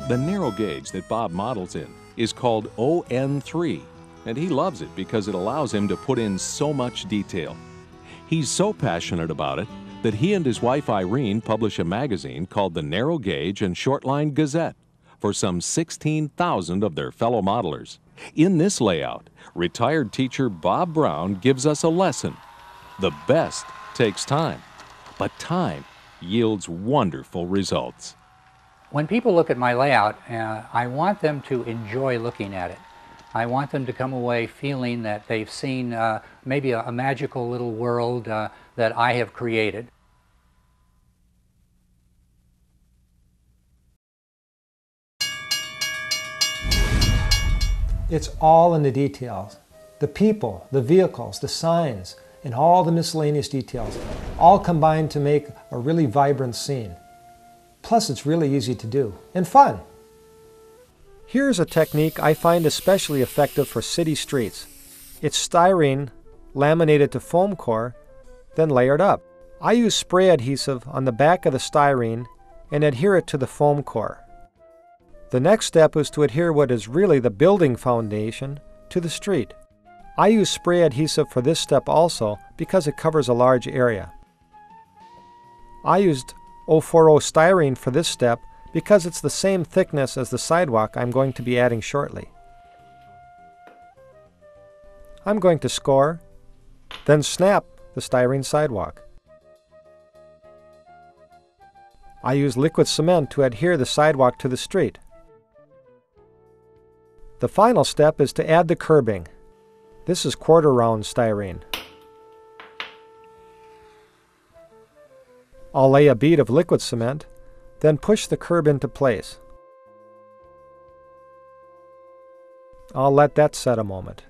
The narrow gauge that Bob models in is called ON3, and he loves it because it allows him to put in so much detail. He's so passionate about it that he and his wife Irene publish a magazine called the Narrow Gauge and Shortline Gazette for some 16,000 of their fellow modelers. In this layout, retired teacher Bob Brown gives us a lesson. The best takes time, but time yields wonderful results. When people look at my layout, I want them to enjoy looking at it. I want them to come away feeling that they've seen maybe a magical little world that I have created. It's all in the details. The people, the vehicles, the signs, and all the miscellaneous details, all combined to make a really vibrant scene. Plus, it's really easy to do and fun. Here's a technique I find especially effective for city streets. It's styrene laminated to foam core, then layered up. I use spray adhesive on the back of the styrene and adhere it to the foam core. The next step is to adhere what is really the building foundation to the street. I use spray adhesive for this step also because it covers a large area. I used 040 styrene for this step because it's the same thickness as the sidewalk I'm going to be adding shortly. I'm going to score, then snap the styrene sidewalk. I use liquid cement to adhere the sidewalk to the street. The final step is to add the curbing. This is quarter-round styrene. I'll lay a bead of liquid cement, then push the curb into place. I'll let that set a moment.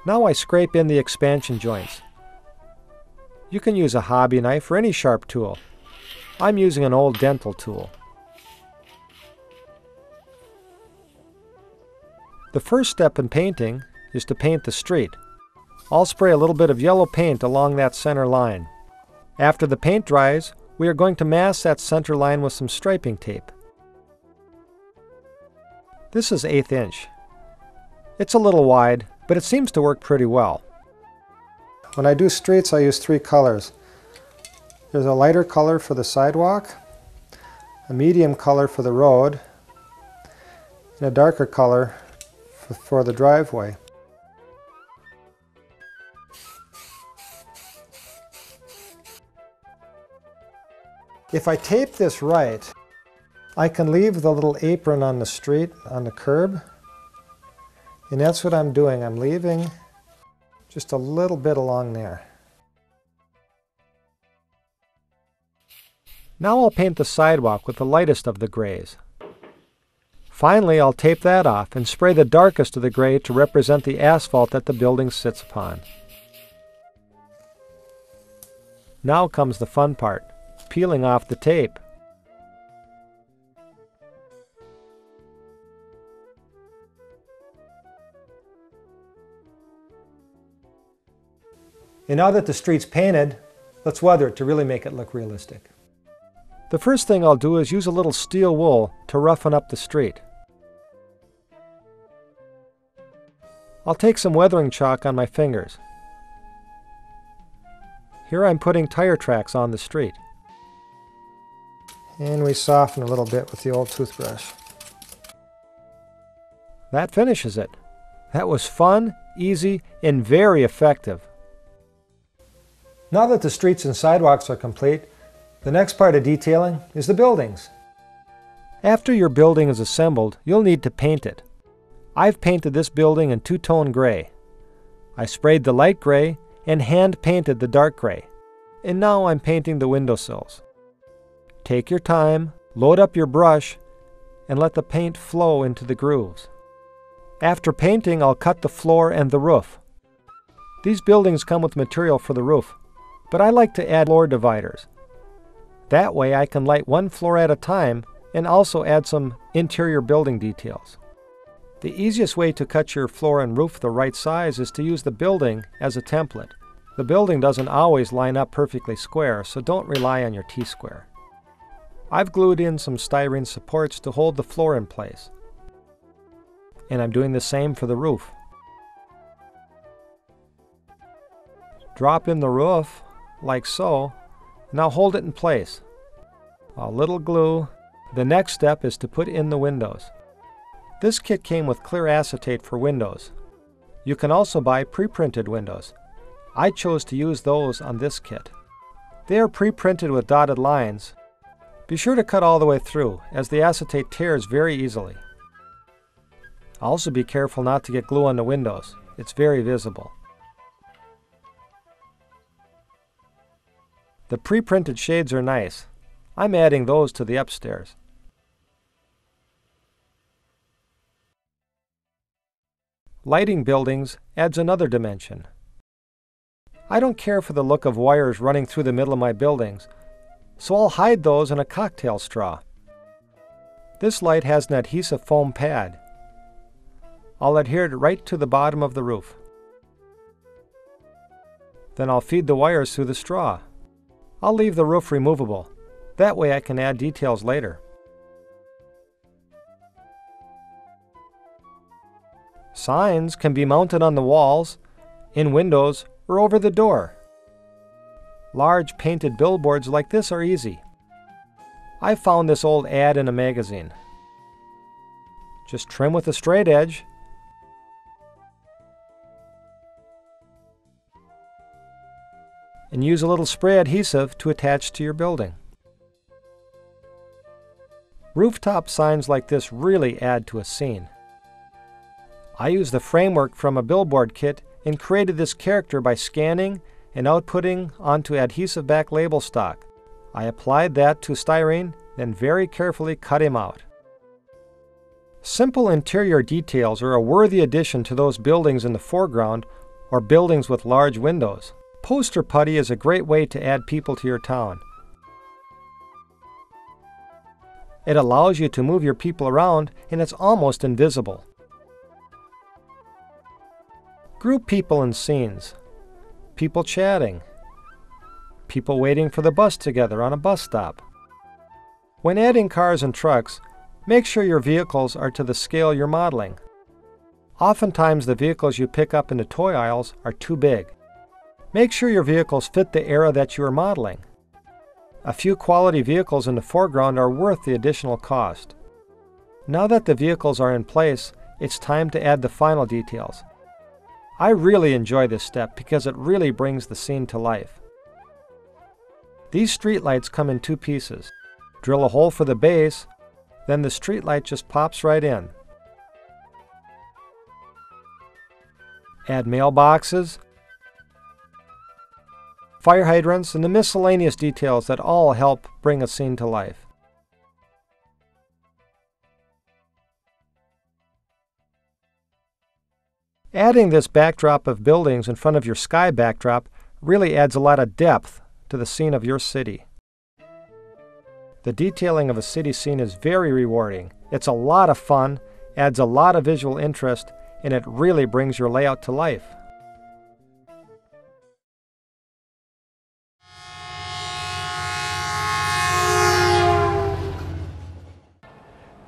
Now I scrape in the expansion joints. You can use a hobby knife or any sharp tool. I'm using an old dental tool. The first step in painting is to paint the street. I'll spray a little bit of yellow paint along that center line. After the paint dries, we are going to mask that center line with some striping tape. This is 1/8 inch. It's a little wide, but it seems to work pretty well. When I do streets, I use 3 colors. There's a lighter color for the sidewalk, a medium color for the road, and a darker color for the driveway. If I tape this right, I can leave the little apron on the street, on the curb, and that's what I'm doing. I'm leaving just a little bit along there. Now I'll paint the sidewalk with the lightest of the grays. Finally, I'll tape that off and spray the darkest of the gray to represent the asphalt that the building sits upon. Now comes the fun part, peeling off the tape. And now that the street's painted, Let's weather it to really make it look realistic. The first thing I'll do is use a little steel wool to roughen up the street. I'll take some weathering chalk on my fingers. Here I'm putting tire tracks on the street. And we soften a little bit with the old toothbrush. That finishes it. That was fun, easy, and very effective. Now that the streets and sidewalks are complete, the next part of detailing is the buildings. After your building is assembled, you'll need to paint it. I've painted this building in two-tone gray. I sprayed the light gray and hand-painted the dark gray. And now I'm painting the windowsills. Take your time, load up your brush, and let the paint flow into the grooves. After painting, I'll cut the floor and the roof. These buildings come with material for the roof, but I like to add floor dividers. That way I can light one floor at a time and also add some interior building details. The easiest way to cut your floor and roof the right size is to use the building as a template. The building doesn't always line up perfectly square, so don't rely on your T-square. I've glued in some styrene supports to hold the floor in place. And I'm doing the same for the roof. Drop in the roof, like so. Now hold it in place. A little glue. The next step is to put in the windows. This kit came with clear acetate for windows. You can also buy pre-printed windows. I chose to use those on this kit. They are pre-printed with dotted lines. Be sure to cut all the way through, as the acetate tears very easily. Also be careful not to get glue on the windows. It's very visible. The pre-printed shades are nice. I'm adding those to the upstairs. Lighting buildings adds another dimension. I don't care for the look of wires running through the middle of my buildings, so I'll hide those in a cocktail straw. This light has an adhesive foam pad. I'll adhere it right to the bottom of the roof. Then I'll feed the wires through the straw. I'll leave the roof removable. That way I can add details later. Signs can be mounted on the walls, in windows, or over the door. Large painted billboards like this are easy. I found this old ad in a magazine. Just trim with a straight edge. And use a little spray adhesive to attach to your building. Rooftop signs like this really add to a scene. I used the framework from a billboard kit and created this character by scanning and outputting onto adhesive back label stock. I applied that to styrene, then very carefully cut him out. Simple interior details are a worthy addition to those buildings in the foreground or buildings with large windows. Poster putty is a great way to add people to your town. It allows you to move your people around and it's almost invisible. Group people in scenes. People chatting. People waiting for the bus together on a bus stop. When adding cars and trucks, make sure your vehicles are to the scale you're modeling. Oftentimes the vehicles you pick up in the toy aisles are too big. Make sure your vehicles fit the era that you are modeling. A few quality vehicles in the foreground are worth the additional cost. Now that the vehicles are in place, it's time to add the final details. I really enjoy this step because it really brings the scene to life. These streetlights come in two pieces. Drill a hole for the base, then the streetlight just pops right in. Add mailboxes, fire hydrants, and the miscellaneous details that all help bring a scene to life. Adding this backdrop of buildings in front of your sky backdrop really adds a lot of depth to the scene of your city. The detailing of a city scene is very rewarding. It's a lot of fun, adds a lot of visual interest, and it really brings your layout to life.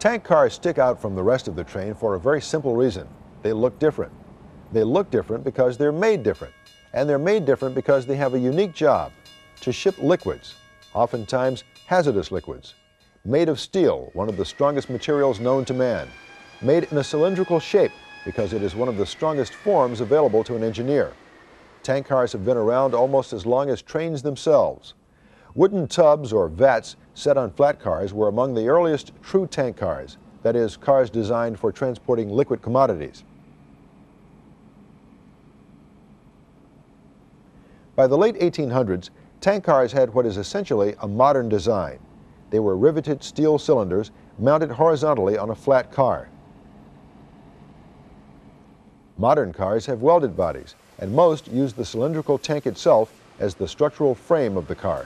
Tank cars stick out from the rest of the train for a very simple reason. They look different. They look different because they're made different. And they're made different because they have a unique job: to ship liquids, oftentimes hazardous liquids. Made of steel, one of the strongest materials known to man. Made in a cylindrical shape because it is one of the strongest forms available to an engineer. Tank cars have been around almost as long as trains themselves. Wooden tubs or vats set on flat cars were among the earliest true tank cars, that is, cars designed for transporting liquid commodities. By the late 1800s, tank cars had what is essentially a modern design. They were riveted steel cylinders mounted horizontally on a flat car. Modern cars have welded bodies, and most use the cylindrical tank itself as the structural frame of the car.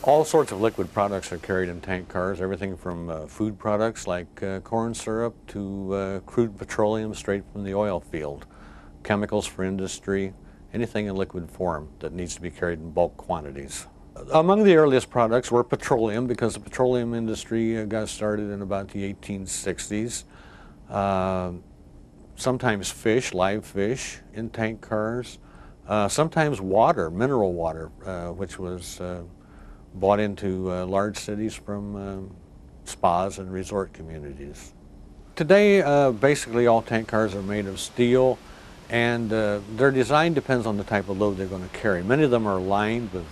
All sorts of liquid products are carried in tank cars, everything from food products like corn syrup to crude petroleum straight from the oil field, chemicals for industry, anything in liquid form that needs to be carried in bulk quantities. Among the earliest products were petroleum, because the petroleum industry got started in about the 1860s. Sometimes fish, live fish in tank cars. Sometimes water, mineral water, which was bought into large cities from spas and resort communities. Today, basically all tank cars are made of steel, and their design depends on the type of load they're going to carry. Many of them are lined with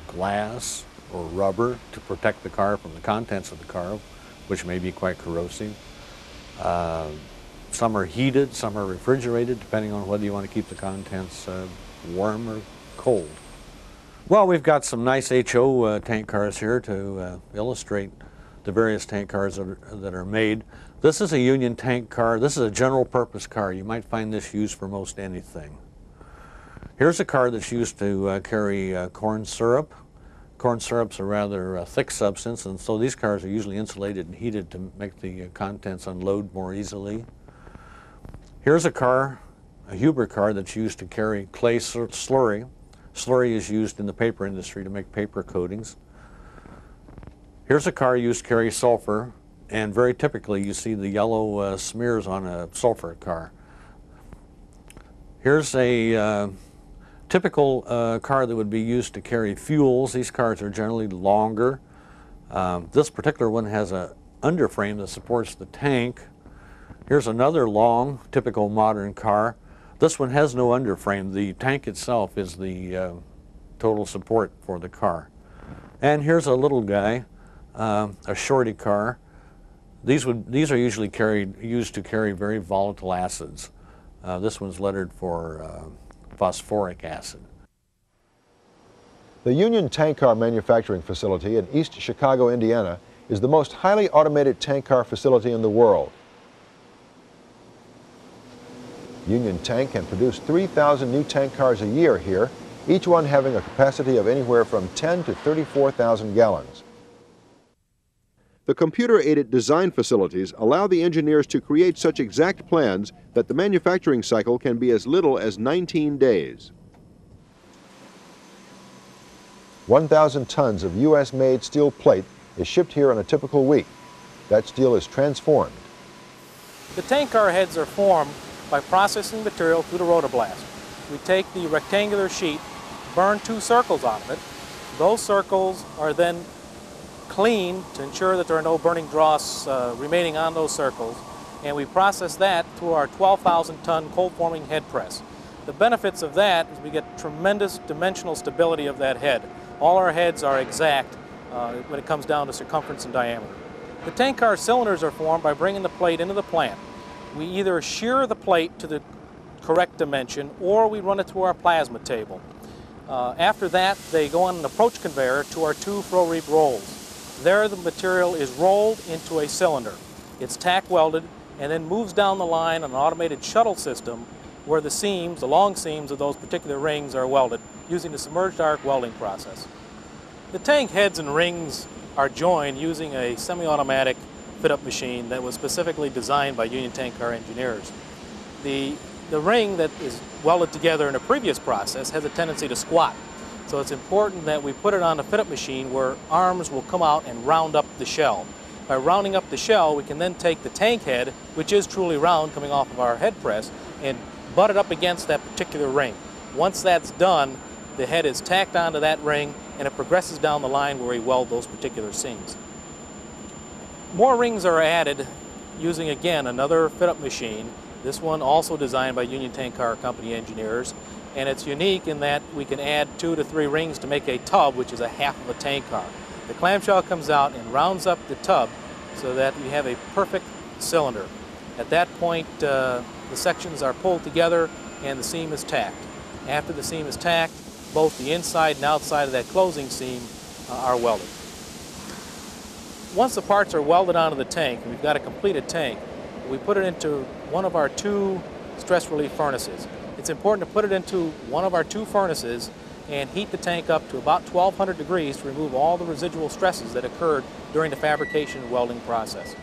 glass or rubber to protect the car from the contents of the car, which may be quite corrosive. Some are heated, some are refrigerated, depending on whether you want to keep the contents warm or cold. Well, we've got some nice HO tank cars here to illustrate the various tank cars that are made. This is a Union tank car. This is a general purpose car. You might find this used for most anything. Here's a car that's used to carry corn syrup. Corn syrup's a rather thick substance, and so these cars are usually insulated and heated to make the contents unload more easily. Here's a car, a Huber car, that's used to carry clay slurry. Slurry is used in the paper industry to make paper coatings. Here's a car used to carry sulfur, and very typically you see the yellow smears on a sulfur car. Here's a typical car that would be used to carry fuels. These cars are generally longer. This particular one has an underframe that supports the tank. Here's another long, typical modern car. This one has no underframe. The tank itself is the total support for the car. And here's a little guy, a shorty car. These are usually used to carry very volatile acids. This one's lettered for phosphoric acid. The Union Tank Car Manufacturing Facility in East Chicago, Indiana, is the most highly automated tank car facility in the world. Union Tank can produce 3,000 new tank cars a year here, each one having a capacity of anywhere from 10 to 34,000 gallons. The computer-aided design facilities allow the engineers to create such exact plans that the manufacturing cycle can be as little as 19 days. 1,000 tons of U.S.-made steel plate is shipped here in a typical week. That steel is transformed. The tank car heads are formed by processing material through the rotoblast. We take the rectangular sheet, burn 2 circles out of it. Those circles are then cleaned to ensure that there are no burning dross remaining on those circles, and we process that through our 12,000-ton cold-forming head press. The benefits of that is we get tremendous dimensional stability of that head. All our heads are exact when it comes down to circumference and diameter. The tank car cylinders are formed by bringing the plate into the plant. We either shear the plate to the correct dimension, or we run it through our plasma table. After that, they go on an approach conveyor to our 2 Fro-Reap rolls. There, the material is rolled into a cylinder. It's tack welded and then moves down the line on an automated shuttle system where the seams, the long seams of those particular rings, are welded using the submerged arc welding process. The tank heads and rings are joined using a semi-automatic fit-up machine that was specifically designed by Union Tank Car engineers. The ring that is welded together in a previous process has a tendency to squat. So it's important that we put it on a fit-up machine where arms will come out and round up the shell. By rounding up the shell, we can then take the tank head, which is truly round coming off of our head press, and butt it up against that particular ring. Once that's done, the head is tacked onto that ring and it progresses down the line where we weld those particular seams. More rings are added using, again, another fit-up machine. This one also designed by Union Tank Car Company engineers, and it's unique in that we can add 2 to 3 rings to make a tub, which is a half of a tank car. The clamshell comes out and rounds up the tub so that we have a perfect cylinder. At that point, the sections are pulled together and the seam is tacked. After the seam is tacked, both the inside and outside of that closing seam are welded. Once the parts are welded onto the tank, and we've got a completed tank, we put it into one of our 2 stress relief furnaces. It's important to put it into one of our 2 furnaces and heat the tank up to about 1200 degrees to remove all the residual stresses that occurred during the fabrication and welding process.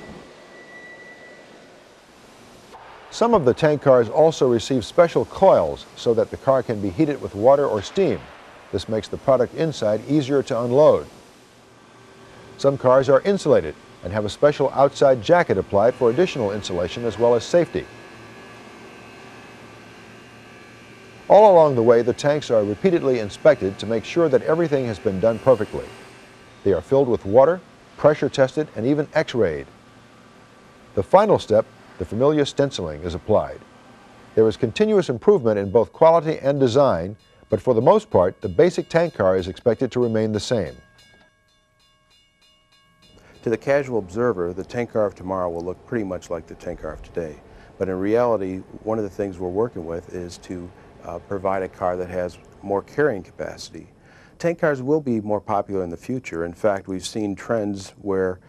Some of the tank cars also receive special coils so that the car can be heated with water or steam. This makes the product inside easier to unload. Some cars are insulated and have a special outside jacket applied for additional insulation as well as safety. All along the way, the tanks are repeatedly inspected to make sure that everything has been done perfectly. They are filled with water, pressure tested, and even x-rayed. The final step, the familiar stenciling, is applied. There is continuous improvement in both quality and design, but for the most part, the basic tank car is expected to remain the same. To the casual observer, the tank car of tomorrow will look pretty much like the tank car of today. But in reality, one of the things we're working with is to provide a car that has more carrying capacity. Tank cars will be more popular in the future. In fact, we've seen trends where,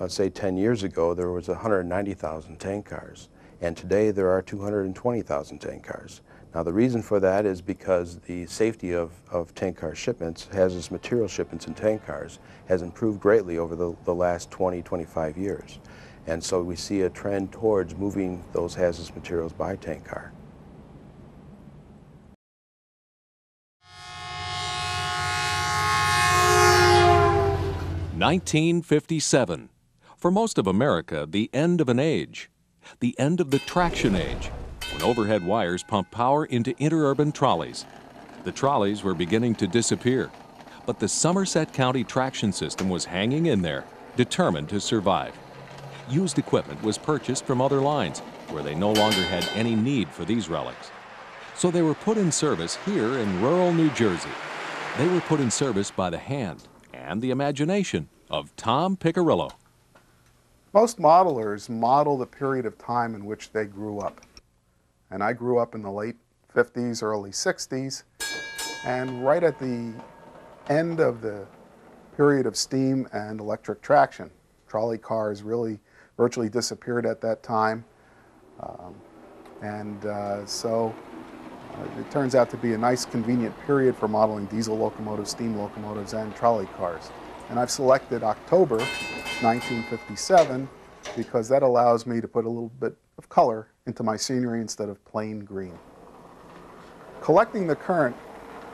say 10 years ago, there was 190,000 tank cars, and today there are 220,000 tank cars. Now the reason for that is because the safety of tank car shipments, hazardous material shipments in tank cars, has improved greatly over the last 20-25 years. And so we see a trend towards moving those hazardous materials by tank car. (1957). For most of America, the end of an age. The end of the traction age, when overhead wires pumped power into interurban trolleys. The trolleys were beginning to disappear, but the Somerset County traction system was hanging in there, determined to survive. Used equipment was purchased from other lines, where they no longer had any need for these relics. So they were put in service here in rural New Jersey. They were put in service by the hand and the imagination of Tom Piccirillo. Most modelers model the period of time in which they grew up. And I grew up in the late 50s, early 60s, and right at the end of the period of steam and electric traction. Trolley cars really virtually disappeared at that time. So it turns out to be a nice convenient period for modeling diesel locomotives, steam locomotives, and trolley cars. And I've selected October 1957 because that allows me to put a little bit of color into my scenery instead of plain green. Collecting the current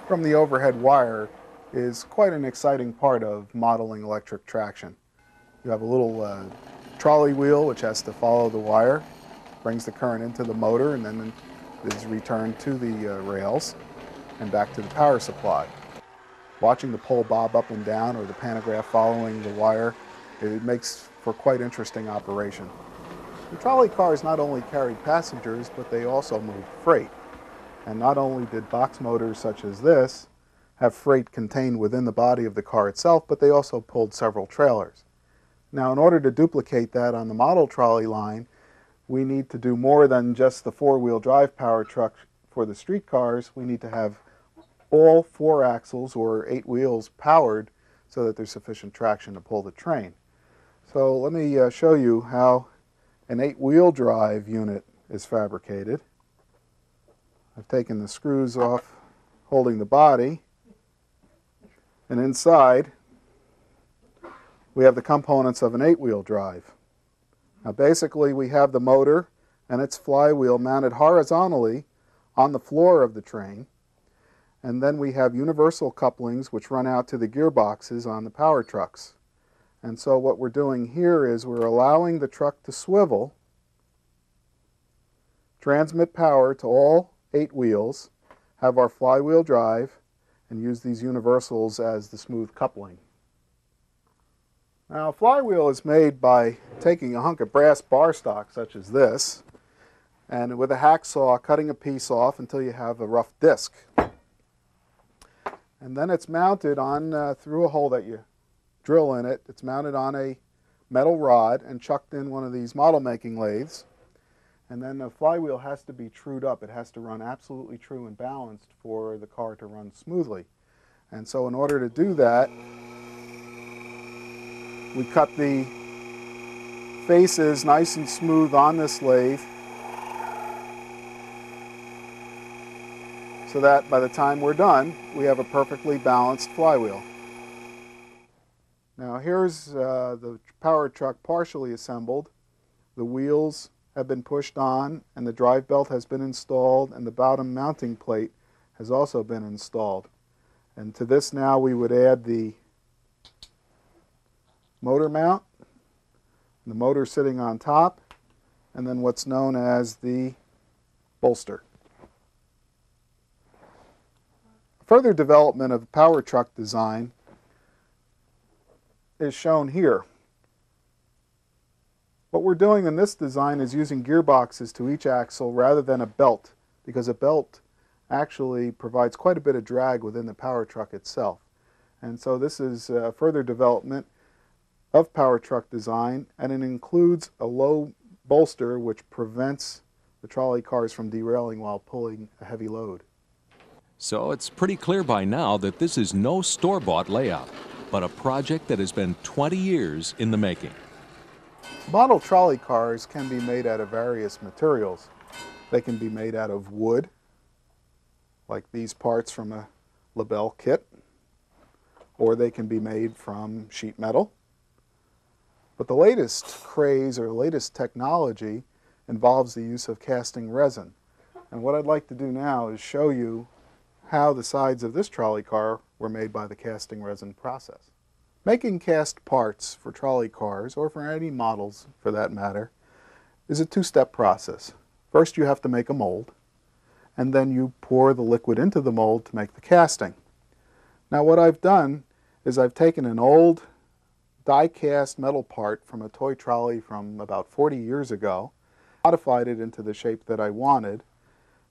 from the overhead wire is quite an exciting part of modeling electric traction. You have a little trolley wheel which has to follow the wire, brings the current into the motor, and then is returned to the rails and back to the power supply. Watching the pole bob up and down or the pantograph following the wire, it makes for quite interesting operation. The trolley cars not only carried passengers, but they also moved freight. And not only did box motors such as this have freight contained within the body of the car itself, but they also pulled several trailers. Now, in order to duplicate that on the model trolley line, we need to do more than just the four-wheel drive power truck for the street cars. We need to have all 4 axles or 8 wheels powered so that there's sufficient traction to pull the train. So let me show you how an 8-wheel drive unit is fabricated. I've taken the screws off holding the body, and inside we have the components of an 8-wheel drive. Now basically we have the motor and its flywheel mounted horizontally on the floor of the train, and then we have universal couplings which run out to the gearboxes on the power trucks. And so what we're doing here is we're allowing the truck to swivel, transmit power to all 8 wheels, have our flywheel drive, and use these universals as the smooth coupling. Now, a flywheel is made by taking a hunk of brass bar stock such as this, and with a hacksaw cutting a piece off until you have a rough disc. And then it's mounted on through a hole that you drill in it. It's mounted on a metal rod and chucked in one of these model making lathes. And then the flywheel has to be trued up. It has to run absolutely true and balanced for the car to run smoothly. And so in order to do that, we cut the faces nice and smooth on this lathe so that by the time we're done, we have a perfectly balanced flywheel. Now here's the power truck partially assembled. The wheels have been pushed on and the drive belt has been installed and the bottom mounting plate has also been installed. And to this now we would add the motor mount, the motor sitting on top, and then what's known as the bolster. Further development of power truck design is shown here. What we're doing in this design is using gearboxes to each axle rather than a belt, because a belt actually provides quite a bit of drag within the power truck itself. And so this is further development of power truck design, and it includes a low bolster which prevents the trolley cars from derailing while pulling a heavy load. So it's pretty clear by now that this is no store-bought layout, but a project that has been 20 years in the making. Model trolley cars can be made out of various materials. They can be made out of wood, like these parts from a Lebel kit, or they can be made from sheet metal. But the latest craze or latest technology involves the use of casting resin. And what I'd like to do now is show you how the sides of this trolley car were made by the casting resin process. Making cast parts for trolley cars, or for any models for that matter, is a two-step process. First you have to make a mold, and then you pour the liquid into the mold to make the casting. Now what I've done is I've taken an old die-cast metal part from a toy trolley from about 40 years ago, modified it into the shape that I wanted,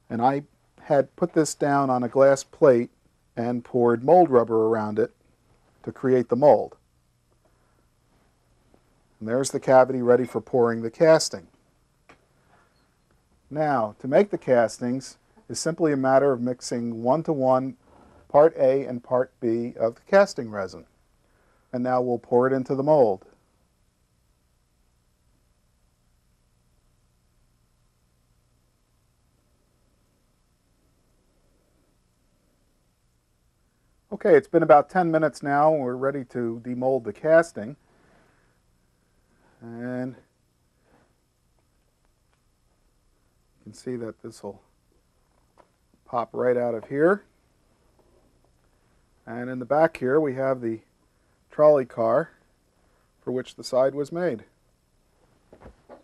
and I had put this down on a glass plate and poured mold rubber around it to create the mold. And there's the cavity ready for pouring the casting. Now, to make the castings is simply a matter of mixing 1-to-1 part A and part B of the casting resin. And now we'll pour it into the mold. Okay, it's been about 10 minutes now, and we're ready to demold the casting. And you can see that this will pop right out of here. And in the back here we have the trolley car for which the side was made. And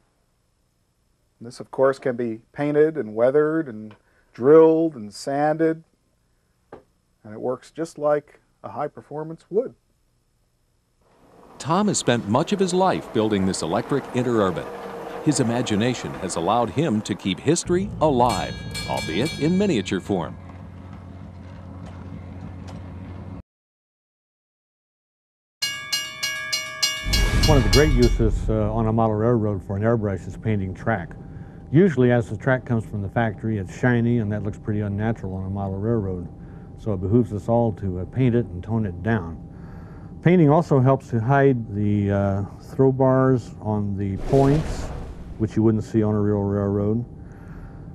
this, of course, can be painted and weathered and drilled and sanded, and it works just like a high-performance would. Tom has spent much of his life building this electric interurban. His imagination has allowed him to keep history alive, albeit in miniature form. One of the great uses on a model railroad for an airbrush is painting track. Usually as the track comes from the factory, it's shiny and that looks pretty unnatural on a model railroad. So it behooves us all to paint it and tone it down. Painting also helps to hide the throw bars on the points, which you wouldn't see on a real railroad.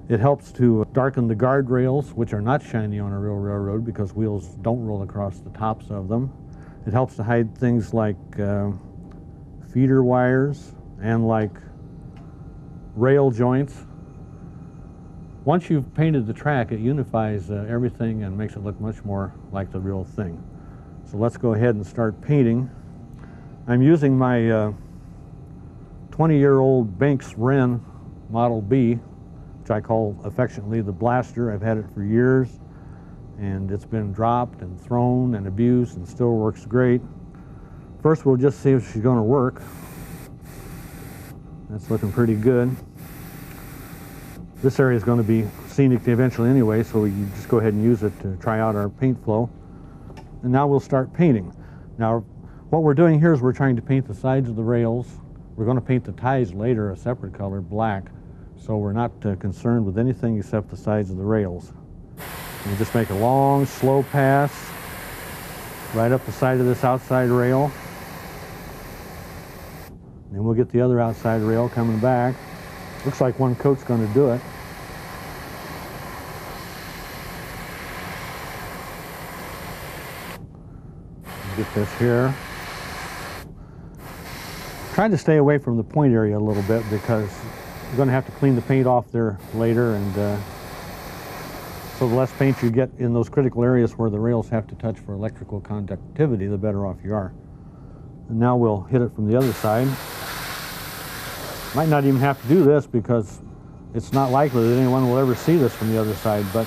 It helps to darken the guardrails, which are not shiny on a real railroad because wheels don't roll across the tops of them. It helps to hide things like feeder wires and like rail joints. Once you've painted the track, it unifies everything and makes it look much more like the real thing. So let's go ahead and start painting. I'm using my 20-year-old Banks Wren Model B, which I call affectionately the blaster. I've had it for years, and it's been dropped and thrown and abused and still works great. First, we'll just see if she's going to work. That's looking pretty good. This area is going to be scenic eventually anyway, so we can just go ahead and use it to try out our paint flow. And now we'll start painting. Now, what we're doing here is we're trying to paint the sides of the rails. We're going to paint the ties later a separate color, black, so we're not concerned with anything except the sides of the rails. And just make a long, slow pass right up the side of this outside rail. Then we'll get the other outside rail coming back. Looks like one coat's going to do it. Get this here. Try to stay away from the point area a little bit because you're going to have to clean the paint off there later, and so the less paint you get in those critical areas where the rails have to touch for electrical conductivity, the better off you are. And now we'll hit it from the other side. Might not even have to do this because it's not likely that anyone will ever see this from the other side, but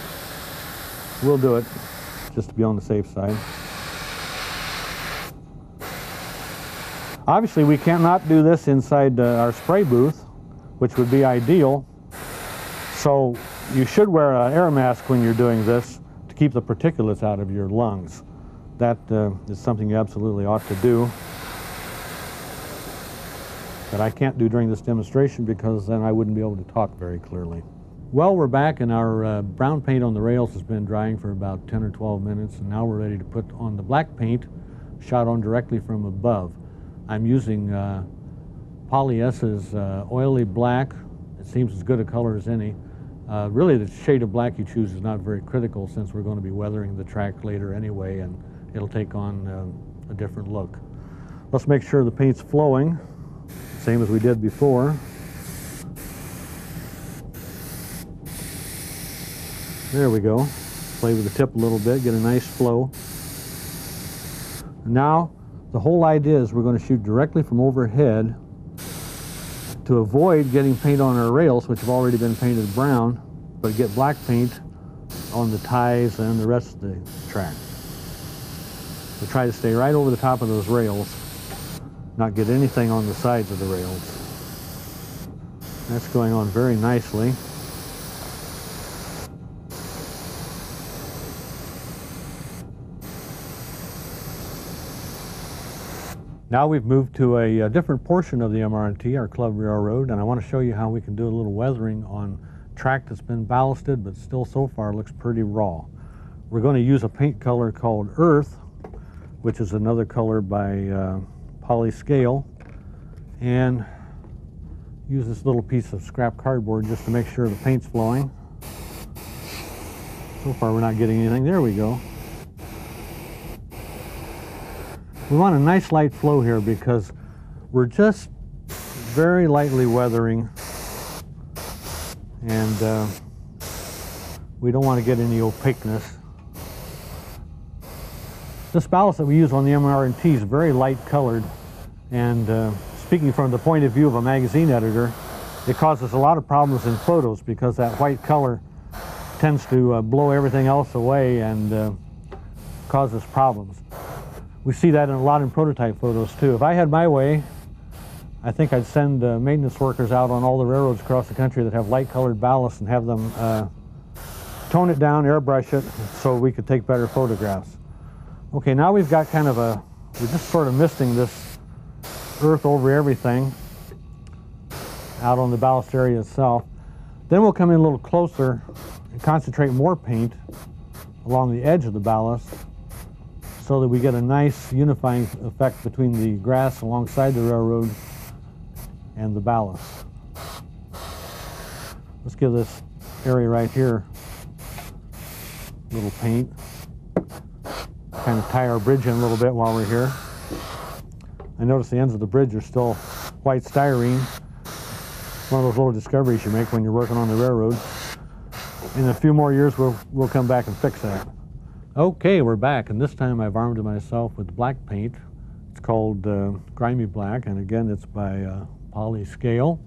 we'll do it just to be on the safe side. Obviously, we cannot do this inside our spray booth, which would be ideal. So you should wear an air mask when you're doing this to keep the particulates out of your lungs. That is something you absolutely ought to do. That I can't do during this demonstration because then I wouldn't be able to talk very clearly. Well, we're back, and our brown paint on the rails has been drying for about 10 or 12 minutes, and now we're ready to put on the black paint shot on directly from above. I'm using Poly S's oily black. It seems as good a color as any. Really, the shade of black you choose is not very critical since we're going to be weathering the track later anyway, and it'll take on a different look. Let's make sure the paint's flowing, same as we did before. There we go. Play with the tip a little bit, get a nice flow. Now, the whole idea is we're going to shoot directly from overhead to avoid getting paint on our rails, which have already been painted brown, but get black paint on the ties and the rest of the track. So try to stay right over the top of those rails, not get anything on the sides of the rails. That's going on very nicely. Now we've moved to a different portion of the MRT, our Club Railroad, and I want to show you how we can do a little weathering on track that's been ballasted but still so far looks pretty raw. We're going to use a paint color called Earth, which is another color by Poly Scale, and use this little piece of scrap cardboard just to make sure the paint's flowing. So far we're not getting anything. There we go. We want a nice light flow here because we're just very lightly weathering, and we don't want to get any opaqueness. This ballast that we use on the MR&T is very light colored, and speaking from the point of view of a magazine editor, it causes a lot of problems in photos because that white color tends to blow everything else away and causes problems. We see that a lot in prototype photos too. If I had my way, I think I'd send maintenance workers out on all the railroads across the country that have light colored ballast and have them tone it down, airbrush it, so we could take better photographs. Okay, now we've got kind of we're just sort of misting this earth over everything out on the ballast area itself. Then we'll come in a little closer and concentrate more paint along the edge of the ballast so that we get a nice unifying effect between the grass alongside the railroad and the ballast. Let's give this area right here a little paint. Kind of tie our bridge in a little bit while we're here. I notice the ends of the bridge are still white styrene. One of those little discoveries you make when you're working on the railroad. In a few more years we'll come back and fix that. Okay, we're back, and this time I've armed myself with black paint. It's called Grimy Black, and again it's by Poly Scale.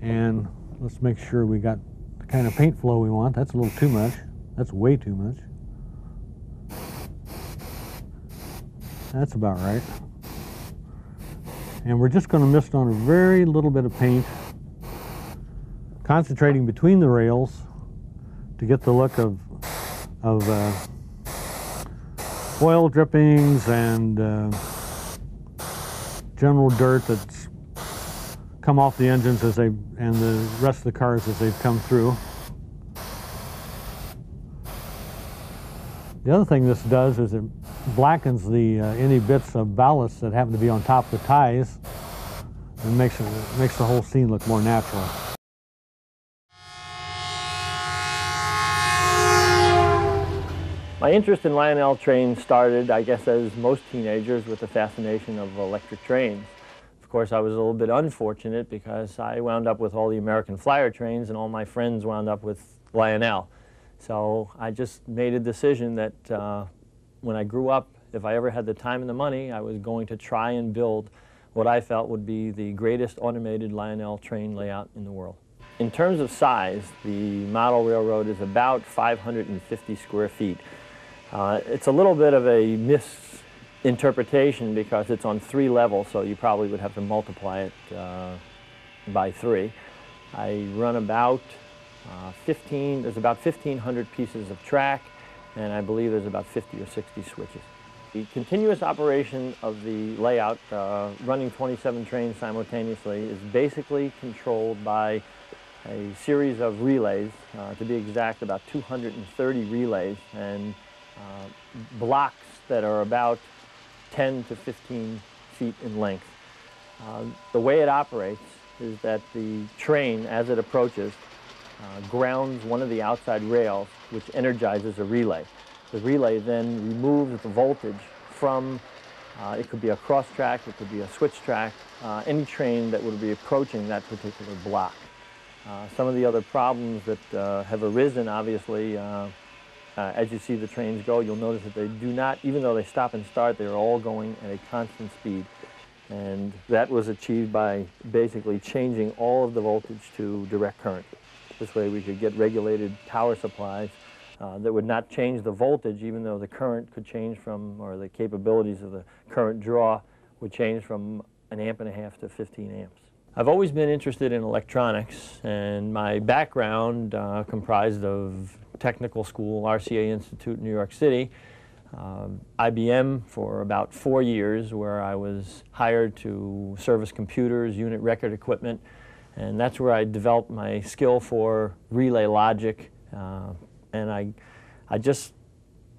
And let's make sure we got the kind of paint flow we want. That's a little too much. That's way too much. That's about right. And we're just going to mist on a very little bit of paint, concentrating between the rails to get the look of oil drippings and general dirt that's come off the engines as they and the rest of the cars as they've come through. The other thing this does is it blackens the any bits of ballast that happen to be on top of the ties, and makes the whole scene look more natural. My interest in Lionel trains started, I guess, as most teenagers, with the fascination of electric trains. Of course, I was a little bit unfortunate because I wound up with all the American Flyer trains and all my friends wound up with Lionel. So I just made a decision that when I grew up, if I ever had the time and the money, I was going to try and build what I felt would be the greatest automated Lionel train layout in the world. In terms of size, the model railroad is about 550 square feet. It's a little bit of a misinterpretation because it's on 3 levels, so you probably would have to multiply it by 3. I run about there's about 1,500 pieces of track, and I believe there's about 50 or 60 switches. The continuous operation of the layout, running 27 trains simultaneously, is basically controlled by a series of relays, to be exact about 230 relays, and blocks that are about 10 to 15 feet in length. The way it operates is that the train, as it approaches, grounds one of the outside rails, which energizes a relay. The relay then removes the voltage from, it could be a cross track, it could be a switch track, any train that would be approaching that particular block. Some of the other problems that have arisen, obviously, as you see the trains go, you'll notice that they do not, even though they stop and start, they're all going at a constant speed. And that was achieved by basically changing all of the voltage to direct current. This way we could get regulated power supplies that would not change the voltage, even though the current could change from, or the capabilities of the current draw would change from 1.5 amps to 15 amps. I've always been interested in electronics, and my background comprised of technical school, RCA Institute in New York City, IBM for about 4 years, where I was hired to service computers, unit record equipment, and that's where I developed my skill for relay logic, and I just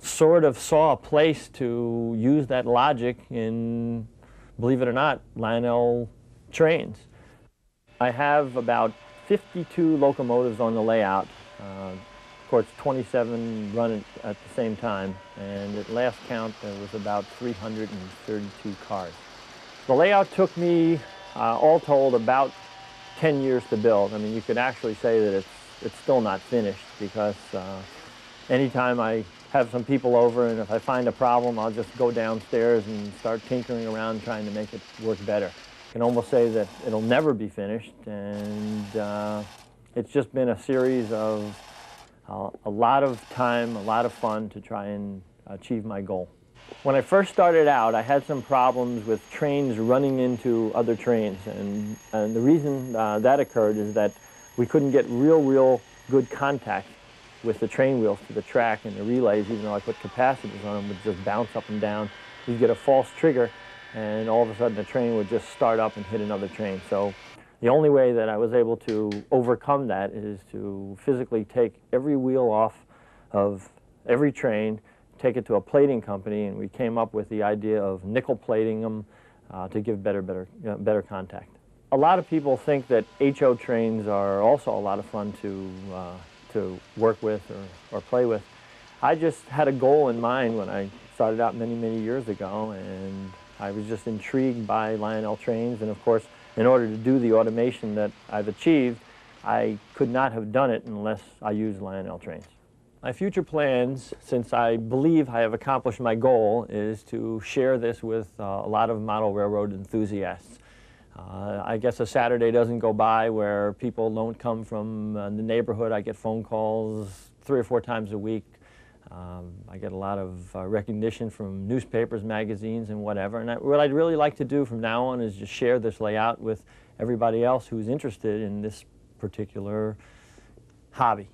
sort of saw a place to use that logic in, believe it or not, Lionel trains. I have about 52 locomotives on the layout. Of course, 27 run at the same time, and at last count there was about 332 cars. The layout took me, all told, about 10 years to build. I mean, you could actually say that it's still not finished, because anytime I have some people over and if I find a problem, I'll just go downstairs and start tinkering around trying to make it work better. I can almost say that it'll never be finished, and it's just been a series of a lot of time, a lot of fun to try and achieve my goal. When I first started out, I had some problems with trains running into other trains, and the reason that occurred is that we couldn't get real good contact with the train wheels to the track, and the relays, even though I put capacitors on them, would just bounce up and down. You'd get a false trigger, and all of a sudden the train would just start up and hit another train. So the only way that I was able to overcome that is to physically take every wheel off of every train, take it to a plating company, and we came up with the idea of nickel plating them to give better contact. A lot of people think that HO trains are also a lot of fun to work with or play with. I just had a goal in mind when I started out many years ago, and I was just intrigued by Lionel trains, and of course, in order to do the automation that I've achieved, I could not have done it unless I used Lionel trains. My future plans, since I believe I have accomplished my goal, is to share this with a lot of model railroad enthusiasts. I guess a Saturday doesn't go by where people don't come from the neighborhood. I get phone calls 3 or 4 times a week. I get a lot of recognition from newspapers, magazines, and whatever. And what I'd really like to do from now on is just share this layout with everybody else who's interested in this particular hobby.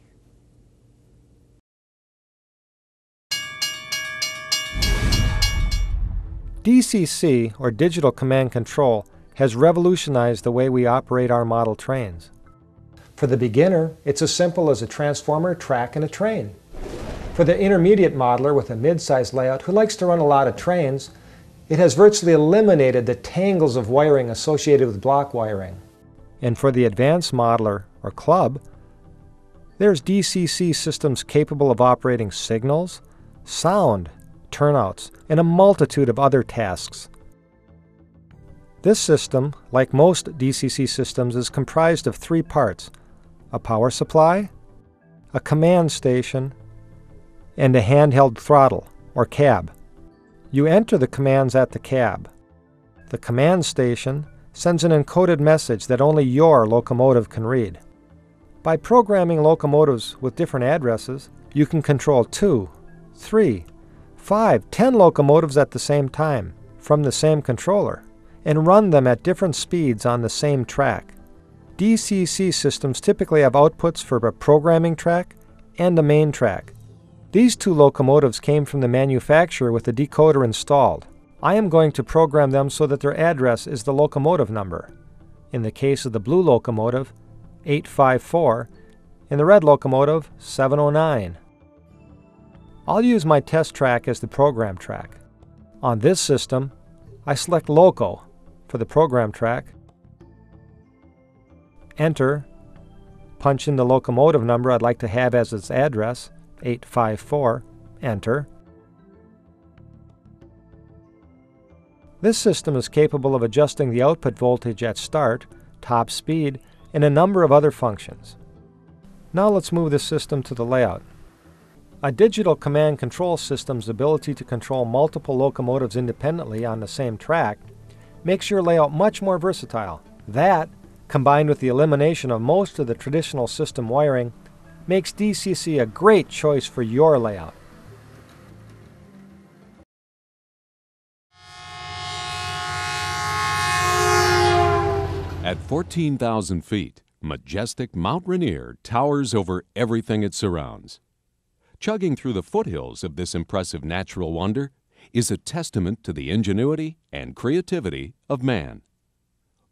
DCC, or Digital Command Control, has revolutionized the way we operate our model trains. For the beginner, it's as simple as a transformer, track, and a train. For the intermediate modeler with a mid-sized layout who likes to run a lot of trains, it has virtually eliminated the tangles of wiring associated with block wiring. And for the advanced modeler, or club, there's DCC systems capable of operating signals, sound, turnouts, and a multitude of other tasks. This system, like most DCC systems, is comprised of 3 parts: a power supply, a command station, and a handheld throttle, or cab. You enter the commands at the cab. The command station sends an encoded message that only your locomotive can read. By programming locomotives with different addresses, you can control 2, 3, 5, 10 locomotives at the same time from the same controller and run them at different speeds on the same track. DCC systems typically have outputs for a programming track and a main track. These 2 locomotives came from the manufacturer with the decoder installed. I am going to program them so that their address is the locomotive number. In the case of the blue locomotive, 854, in the red locomotive, 709. I'll use my test track as the program track. On this system, I select Loco for the program track, enter, punch in the locomotive number I'd like to have as its address, 854, enter. This system is capable of adjusting the output voltage at start, top speed, and a number of other functions. Now let's move this system to the layout. A digital command control system's ability to control multiple locomotives independently on the same track makes your layout much more versatile. That, combined with the elimination of most of the traditional system wiring, makes DCC a great choice for your layout. At 14,000 feet, majestic Mount Rainier towers over everything it surrounds. Chugging through the foothills of this impressive natural wonder is a testament to the ingenuity and creativity of man.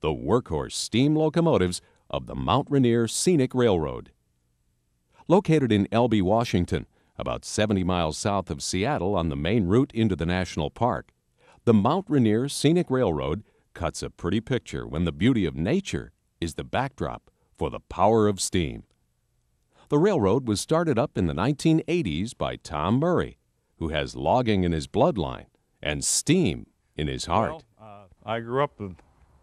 The workhorse steam locomotives of the Mount Rainier Scenic Railroad. Located in Elby, Washington, about 70 miles south of Seattle on the main route into the national park, the Mount Rainier Scenic Railroad cuts a pretty picture when the beauty of nature is the backdrop for the power of steam. The railroad was started up in the 1980s by Tom Murray, who has logging in his bloodline and steam in his heart. Well, I grew up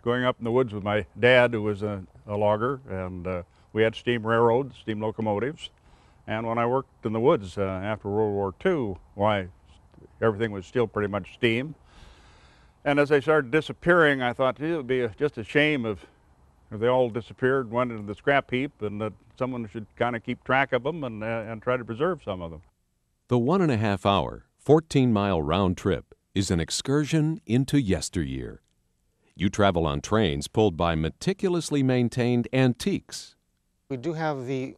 going up in the woods with my dad, who was a logger, and we had steam railroads, steam locomotives. And when I worked in the woods after World War II, why, everything was still pretty much steam. And as they started disappearing, I thought it would be just a shame if they all disappeared and went into the scrap heap, and that someone should kind of keep track of them and try to preserve some of them. The 1.5-hour, 14-mile round trip is an excursion into yesteryear. You travel on trains pulled by meticulously maintained antiques. We do have the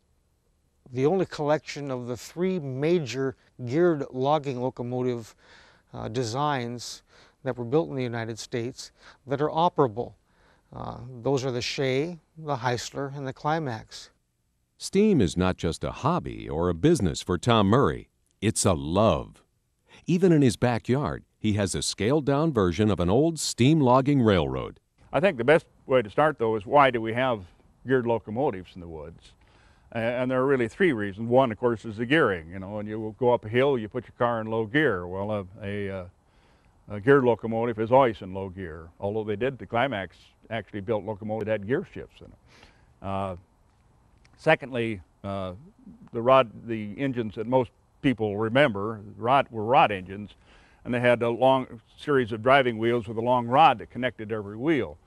only collection of the 3 major geared logging locomotive designs that were built in the United States that are operable. Those are the Shea, the Heisler, and the Climax. Steam is not just a hobby or a business for Tom Murray. It's a love. Even in his backyard, he has a scaled-down version of an old steam logging railroad. I think the best way to start, though, is why do we have geared locomotives in the woods? And there are really 3 reasons. One, of course, is the gearing. You know, when you go up a hill, you put your car in low gear. Well, a geared locomotive is always in low gear, although the Climax actually built locomotives that had gear shifts in them. Secondly, the engines that most people remember were rod engines, and they had a long series of driving wheels with a long rod that connected every wheel.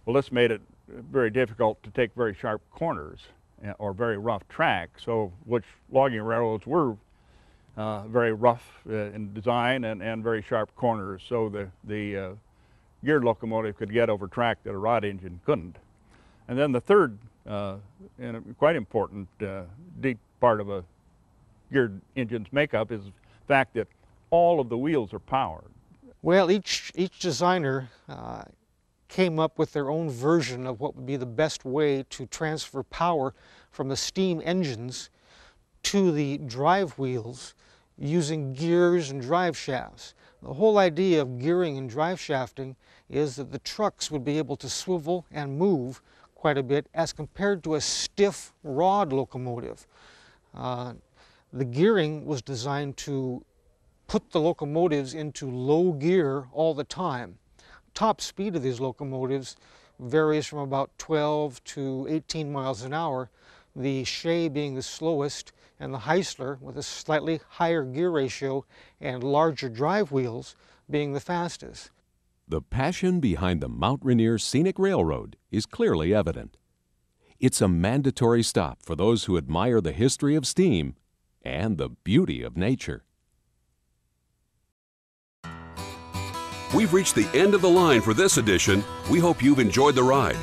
Well, this made it very difficult to take very sharp corners or very rough track, so which logging railroads were very rough in design and very sharp corners, so the geared locomotive could get over track that a rod engine couldn't. And then the third and a quite important deep part of a geared engine's makeup is the fact that all of the wheels are powered. Well, each designer came up with their own version of what would be the best way to transfer power from the steam engines to the drive wheels using gears and drive shafts. The whole idea of gearing and drive shafting is that the trucks would be able to swivel and move quite a bit as compared to a stiff rod locomotive. The gearing was designed to put the locomotives into low gear all the time. Top speed of these locomotives varies from about 12 to 18 miles an hour, the Shea being the slowest, and the Heisler, with a slightly higher gear ratio and larger drive wheels, being the fastest. The passion behind the Mount Rainier Scenic Railroad is clearly evident. It's a mandatory stop for those who admire the history of steam and the beauty of nature. We've reached the end of the line for this edition. We hope you've enjoyed the ride.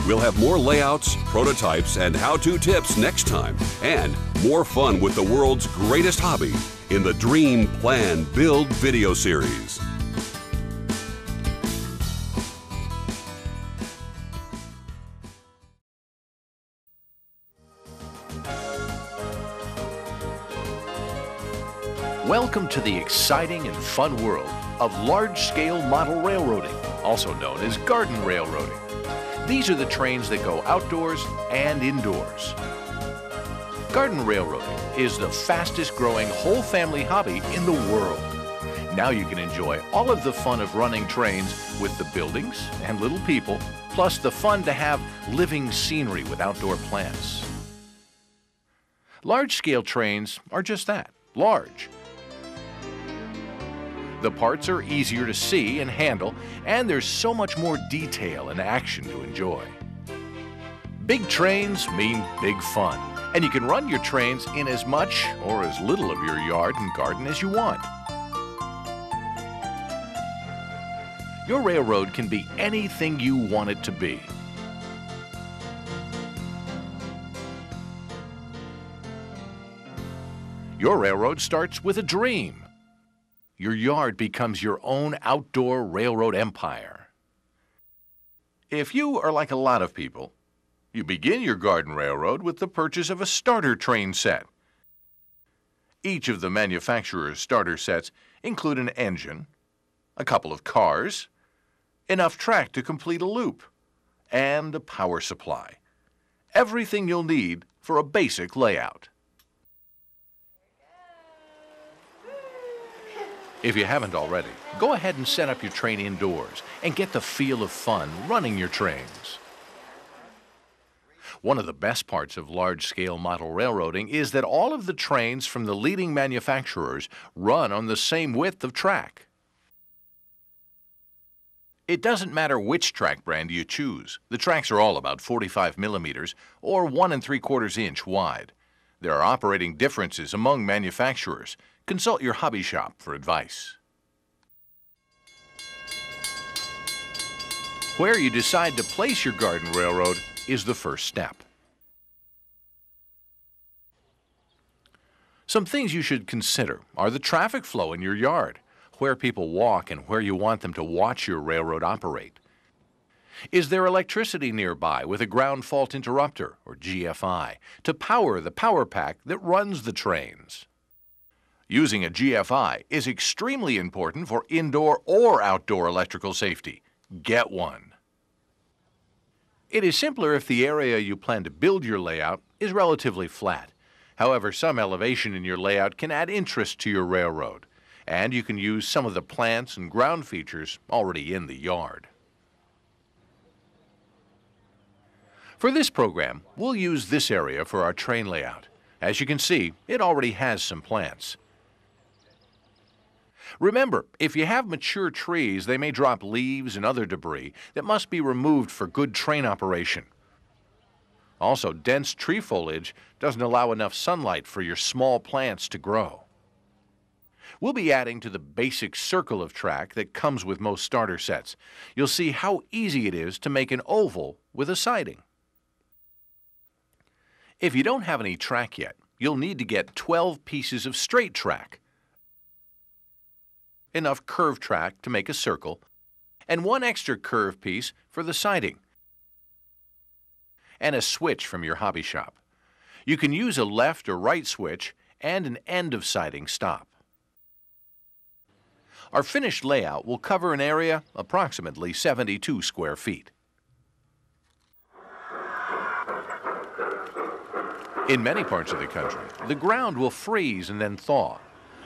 We'll have more layouts, prototypes, and how-to tips next time, and more fun with the world's greatest hobby in the Dream, Plan, Build video series. Welcome to the exciting and fun world of large-scale model railroading, also known as garden railroading. These are the trains that go outdoors and indoors. Garden railroading is the fastest-growing whole-family hobby in the world. Now you can enjoy all of the fun of running trains with the buildings and little people, plus the fun to have living scenery with outdoor plants. Large-scale trains are just that, large. The parts are easier to see and handle, and there's so much more detail and action to enjoy. Big trains mean big fun, and you can run your trains in as much or as little of your yard and garden as you want. Your railroad can be anything you want it to be. Your railroad starts with a dream. Your yard becomes your own outdoor railroad empire. If you are like a lot of people, you begin your garden railroad with the purchase of a starter train set. Each of the manufacturer's starter sets include an engine, a couple of cars, enough track to complete a loop, and a power supply. Everything you'll need for a basic layout. If you haven't already, go ahead and set up your train indoors and get the feel of fun running your trains. One of the best parts of large-scale model railroading is that all of the trains from the leading manufacturers run on the same width of track. It doesn't matter which track brand you choose. The tracks are all about 45 millimeters or 1 3/4 inch wide. There are operating differences among manufacturers. Consult your hobby shop for advice. Where you decide to place your garden railroad is the first step. Some things you should consider are the traffic flow in your yard, where people walk and where you want them to watch your railroad operate. Is there electricity nearby with a ground fault interrupter, or GFI, to power the power pack that runs the trains? Using a GFI is extremely important for indoor or outdoor electrical safety. Get one. It is simpler if the area you plan to build your layout is relatively flat. However, some elevation in your layout can add interest to your railroad, and you can use some of the plants and ground features already in the yard. For this program, we'll use this area for our train layout. As you can see, it already has some plants. Remember, if you have mature trees, they may drop leaves and other debris that must be removed for good train operation. Also, dense tree foliage doesn't allow enough sunlight for your small plants to grow. We'll be adding to the basic circle of track that comes with most starter sets. You'll see how easy it is to make an oval with a siding. If you don't have any track yet, you'll need to get 12 pieces of straight track, enough curved track to make a circle, and one extra curved piece for the siding, and a switch from your hobby shop. You can use a left or right switch and an end of siding stop. Our finished layout will cover an area approximately 72 square feet. In many parts of the country, the ground will freeze and then thaw.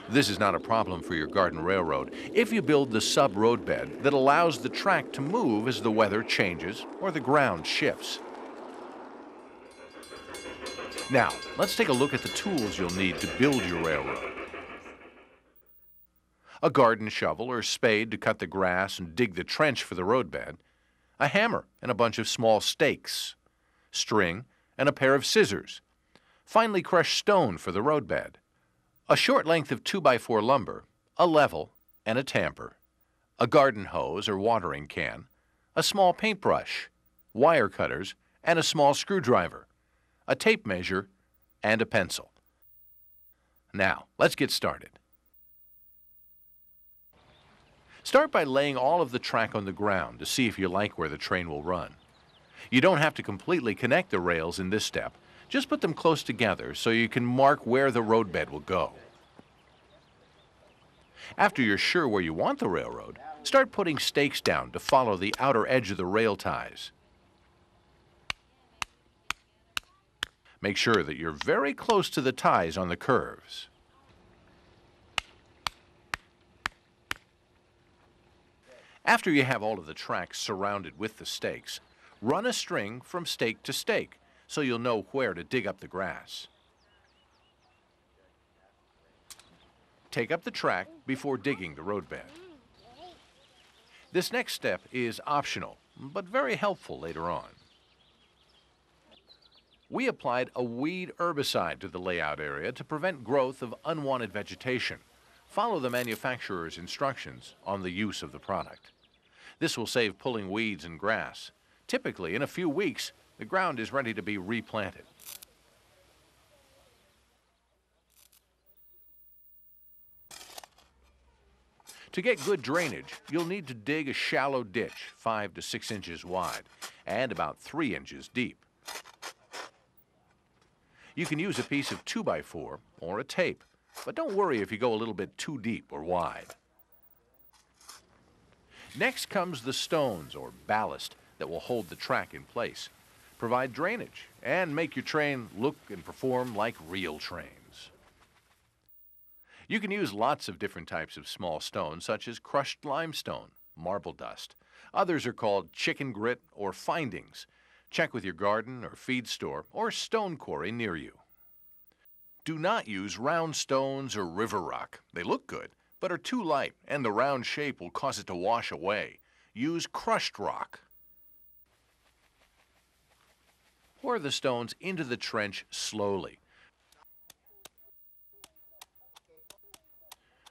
This is not a problem for your garden railroad if you build the sub-road bed that allows the track to move as the weather changes or the ground shifts. Now, let's take a look at the tools you'll need to build your railroad. A garden shovel or spade to cut the grass and dig the trench for the roadbed, a hammer and a bunch of small stakes, string and a pair of scissors, finely crushed stone for the roadbed, a short length of 2x4 lumber, a level and a tamper, a garden hose or watering can, a small paintbrush, wire cutters and a small screwdriver, a tape measure and a pencil. Now, let's get started. Start by laying all of the track on the ground to see if you like where the train will run. You don't have to completely connect the rails in this step. Just put them close together so you can mark where the roadbed will go. After you're sure where you want the railroad, start putting stakes down to follow the outer edge of the rail ties. Make sure that you're very close to the ties on the curves. After you have all of the tracks surrounded with the stakes, run a string from stake to stake so you'll know where to dig up the grass. Take up the track before digging the roadbed. This next step is optional, but very helpful later on. We applied a weed herbicide to the layout area to prevent growth of unwanted vegetation. Follow the manufacturer's instructions on the use of the product. This will save pulling weeds and grass. Typically, in a few weeks, the ground is ready to be replanted. To get good drainage, you'll need to dig a shallow ditch 5 to 6 inches wide and about 3 inches deep. You can use a piece of 2x4 or a tape, but don't worry if you go a little bit too deep or wide. Next comes the stones or ballast that will hold the track in place, provide drainage, and make your train look and perform like real trains. You can use lots of different types of small stones, such as crushed limestone, marble dust. Others are called chicken grit or findings. Check with your garden or feed store or stone quarry near you. Do not use round stones or river rock. They look good, but are too light, and the round shape will cause it to wash away. Use crushed rock. Pour the stones into the trench slowly.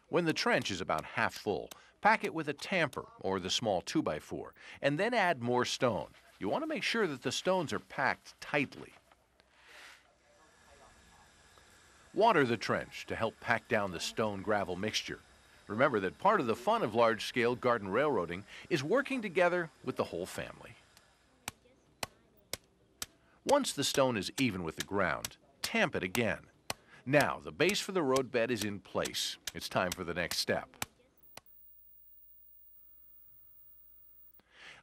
When the trench is about half full, pack it with a tamper or the small 2x4, and then add more stone. You want to make sure that the stones are packed tightly. Water the trench to help pack down the stone-gravel mixture. Remember that part of the fun of large-scale garden railroading is working together with the whole family. Once the stone is even with the ground, tamp it again. Now, the base for the roadbed is in place. It's time for the next step.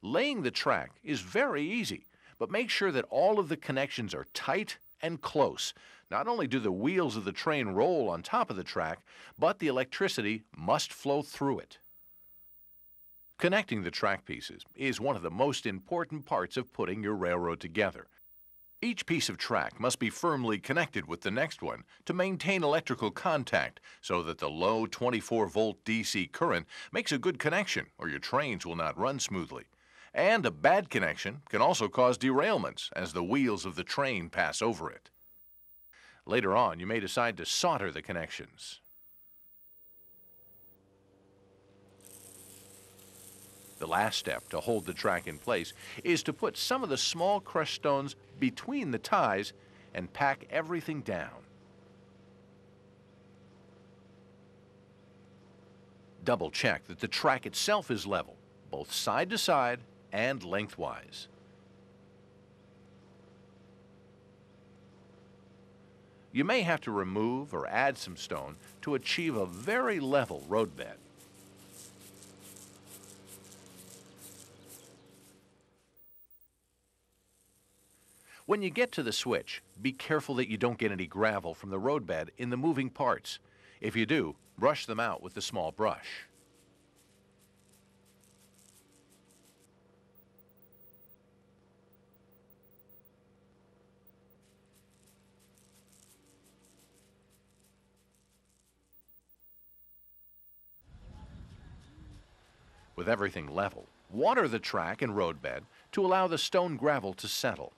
Laying the track is very easy, but make sure that all of the connections are tight and close. Not only do the wheels of the train roll on top of the track, but the electricity must flow through it. Connecting the track pieces is one of the most important parts of putting your railroad together. Each piece of track must be firmly connected with the next one to maintain electrical contact so that the low 24-volt DC current makes a good connection or your trains will not run smoothly. And a bad connection can also cause derailments as the wheels of the train pass over it. Later on, you may decide to solder the connections. The last step to hold the track in place is to put some of the small crushed stones between the ties and pack everything down. Double check that the track itself is level, both side to side and lengthwise. You may have to remove or add some stone to achieve a very level roadbed. When you get to the switch, be careful that you don't get any gravel from the roadbed in the moving parts. If you do, brush them out with the small brush. With everything level, water the track and roadbed to allow the stone gravel to settle.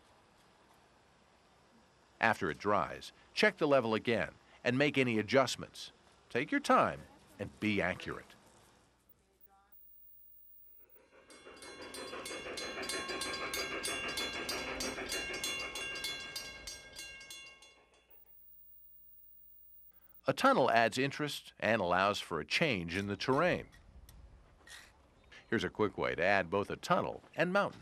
After it dries, check the level again and make any adjustments. Take your time and be accurate. A tunnel adds interest and allows for a change in the terrain. Here's a quick way to add both a tunnel and mountain.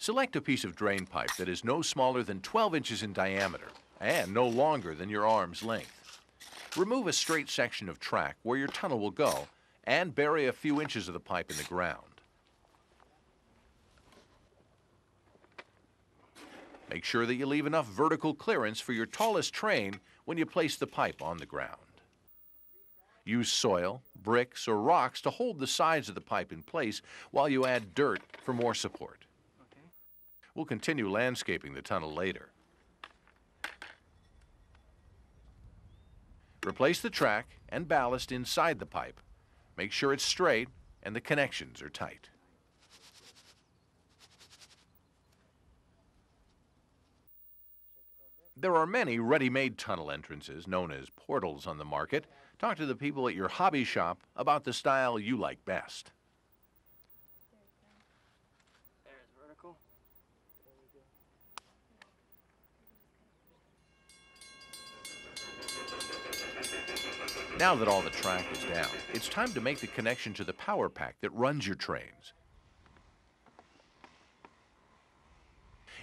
Select a piece of drain pipe that is no smaller than 12 inches in diameter and no longer than your arm's length. Remove a straight section of track where your tunnel will go and bury a few inches of the pipe in the ground. Make sure that you leave enough vertical clearance for your tallest train when you place the pipe on the ground. Use soil, bricks, or rocks to hold the sides of the pipe in place while you add dirt for more support. We'll continue landscaping the tunnel later. Replace the track and ballast inside the pipe. Make sure it's straight and the connections are tight. There are many ready-made tunnel entrances known as portals on the market. Talk to the people at your hobby shop about the style you like best. Now that all the track is down, it's time to make the connection to the power pack that runs your trains.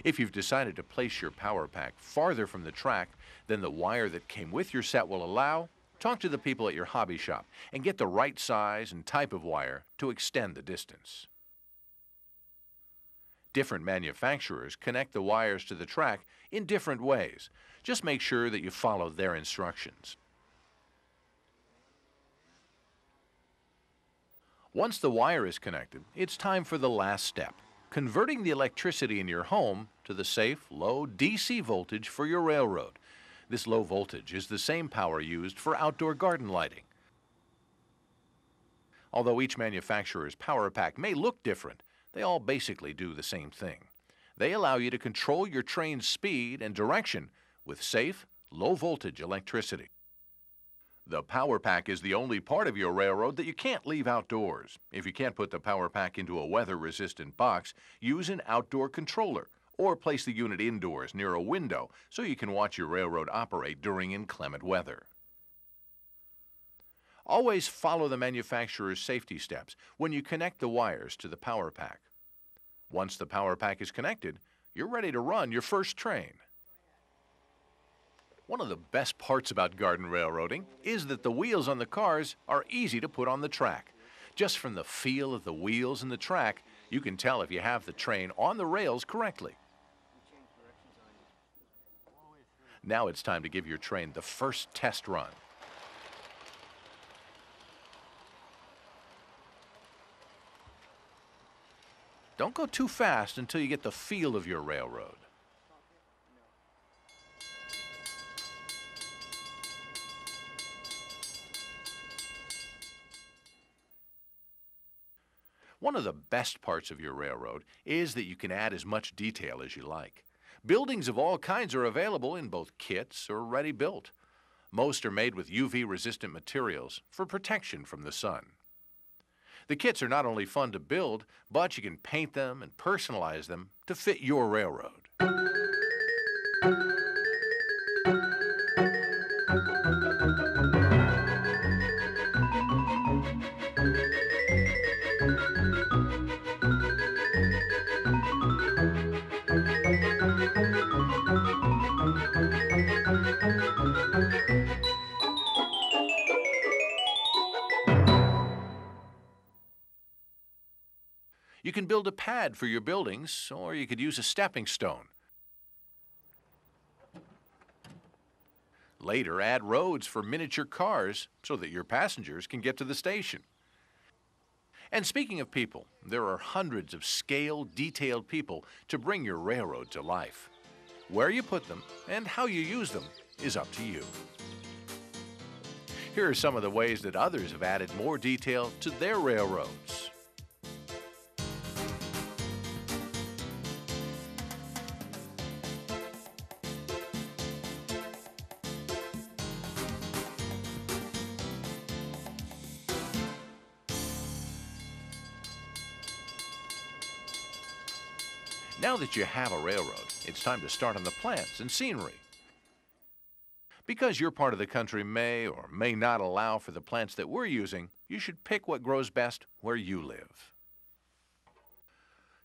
If you've decided to place your power pack farther from the track than the wire that came with your set will allow, talk to the people at your hobby shop and get the right size and type of wire to extend the distance. Different manufacturers connect the wires to the track in different ways. Just make sure that you follow their instructions. Once the wire is connected, it's time for the last step, converting the electricity in your home to the safe, low DC voltage for your railroad. This low voltage is the same power used for outdoor garden lighting. Although each manufacturer's power pack may look different, they all basically do the same thing. They allow you to control your train's speed and direction with safe, low voltage electricity. The power pack is the only part of your railroad that you can't leave outdoors. If you can't put the power pack into a weather-resistant box, use an outdoor controller or place the unit indoors near a window so you can watch your railroad operate during inclement weather. Always follow the manufacturer's safety steps when you connect the wires to the power pack. Once the power pack is connected, you're ready to run your first train. One of the best parts about garden railroading is that the wheels on the cars are easy to put on the track. Just from the feel of the wheels and the track, you can tell if you have the train on the rails correctly. Now it's time to give your train the first test run. Don't go too fast until you get the feel of your railroad. One of the best parts of your railroad is that you can add as much detail as you like. Buildings of all kinds are available in both kits or ready built. Most are made with UV-resistant materials for protection from the sun. The kits are not only fun to build, but you can paint them and personalize them to fit your railroad. You can build a pad for your buildings, or you could use a stepping stone. Later, add roads for miniature cars so that your passengers can get to the station. And speaking of people, there are hundreds of scaled, detailed people to bring your railroad to life. Where you put them and how you use them is up to you. Here are some of the ways that others have added more detail to their railroads. Now that you have a railroad, it's time to start on the plants and scenery. Because your part of the country may or may not allow for the plants that we're using, you should pick what grows best where you live.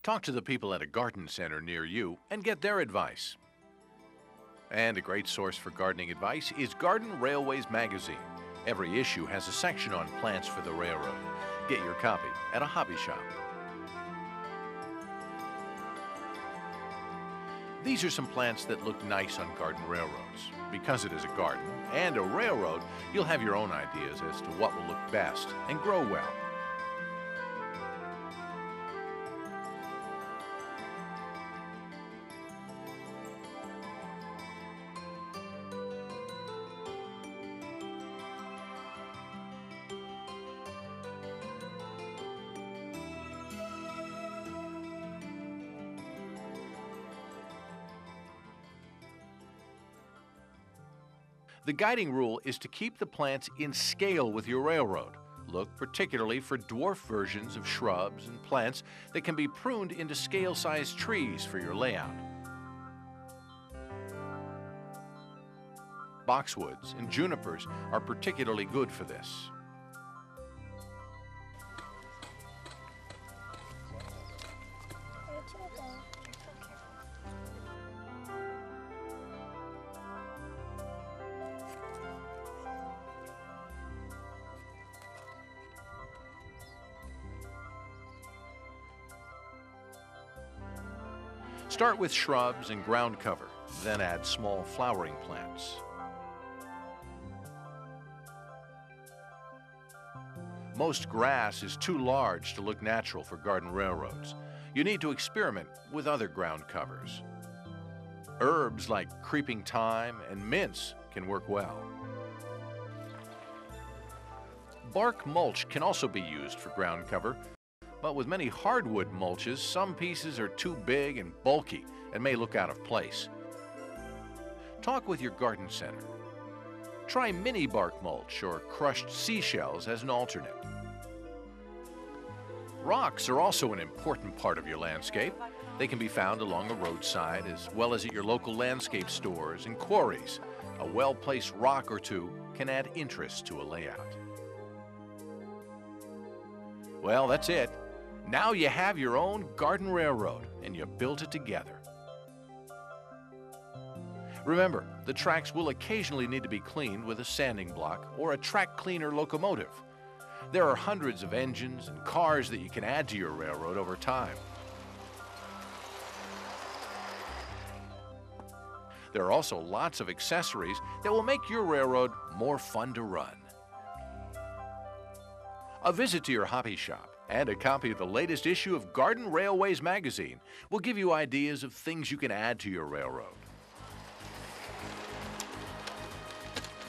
Talk to the people at a garden center near you and get their advice. And a great source for gardening advice is Garden Railways magazine. Every issue has a section on plants for the railroad. Get your copy at a hobby shop. These are some plants that look nice on garden railroads. Because it is a garden and a railroad, you'll have your own ideas as to what will look best and grow well. The guiding rule is to keep the plants in scale with your railroad. Look particularly for dwarf versions of shrubs and plants that can be pruned into scale-sized trees for your layout. Boxwoods and junipers are particularly good for this. Start with shrubs and ground cover, then add small flowering plants. Most grass is too large to look natural for garden railroads. You need to experiment with other ground covers. Herbs like creeping thyme and mints can work well. Bark mulch can also be used for ground cover, but with many hardwood mulches, some pieces are too big and bulky and may look out of place. Talk with your garden center. Try mini bark mulch or crushed seashells as an alternate. Rocks are also an important part of your landscape. They can be found along a roadside as well as at your local landscape stores and quarries. A well-placed rock or two can add interest to a layout. Well, that's it. Now you have your own garden railroad and you built it together. Remember, the tracks will occasionally need to be cleaned with a sanding block or a track cleaner locomotive. There are hundreds of engines and cars that you can add to your railroad over time. There are also lots of accessories that will make your railroad more fun to run. A visit to your hobby shop And a copy of the latest issue of Garden Railways magazine will give you ideas of things you can add to your railroad.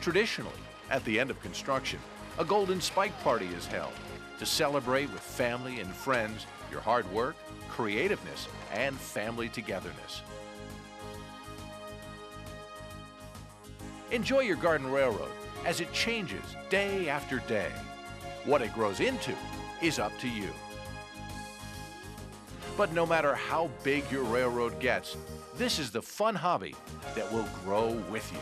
Traditionally, at the end of construction, a golden spike party is held to celebrate with family and friends your hard work, creativeness, and family togetherness. Enjoy your garden railroad as it changes day after day. What it grows into is up to you. But no matter how big your railroad gets, this is the fun hobby that will grow with you.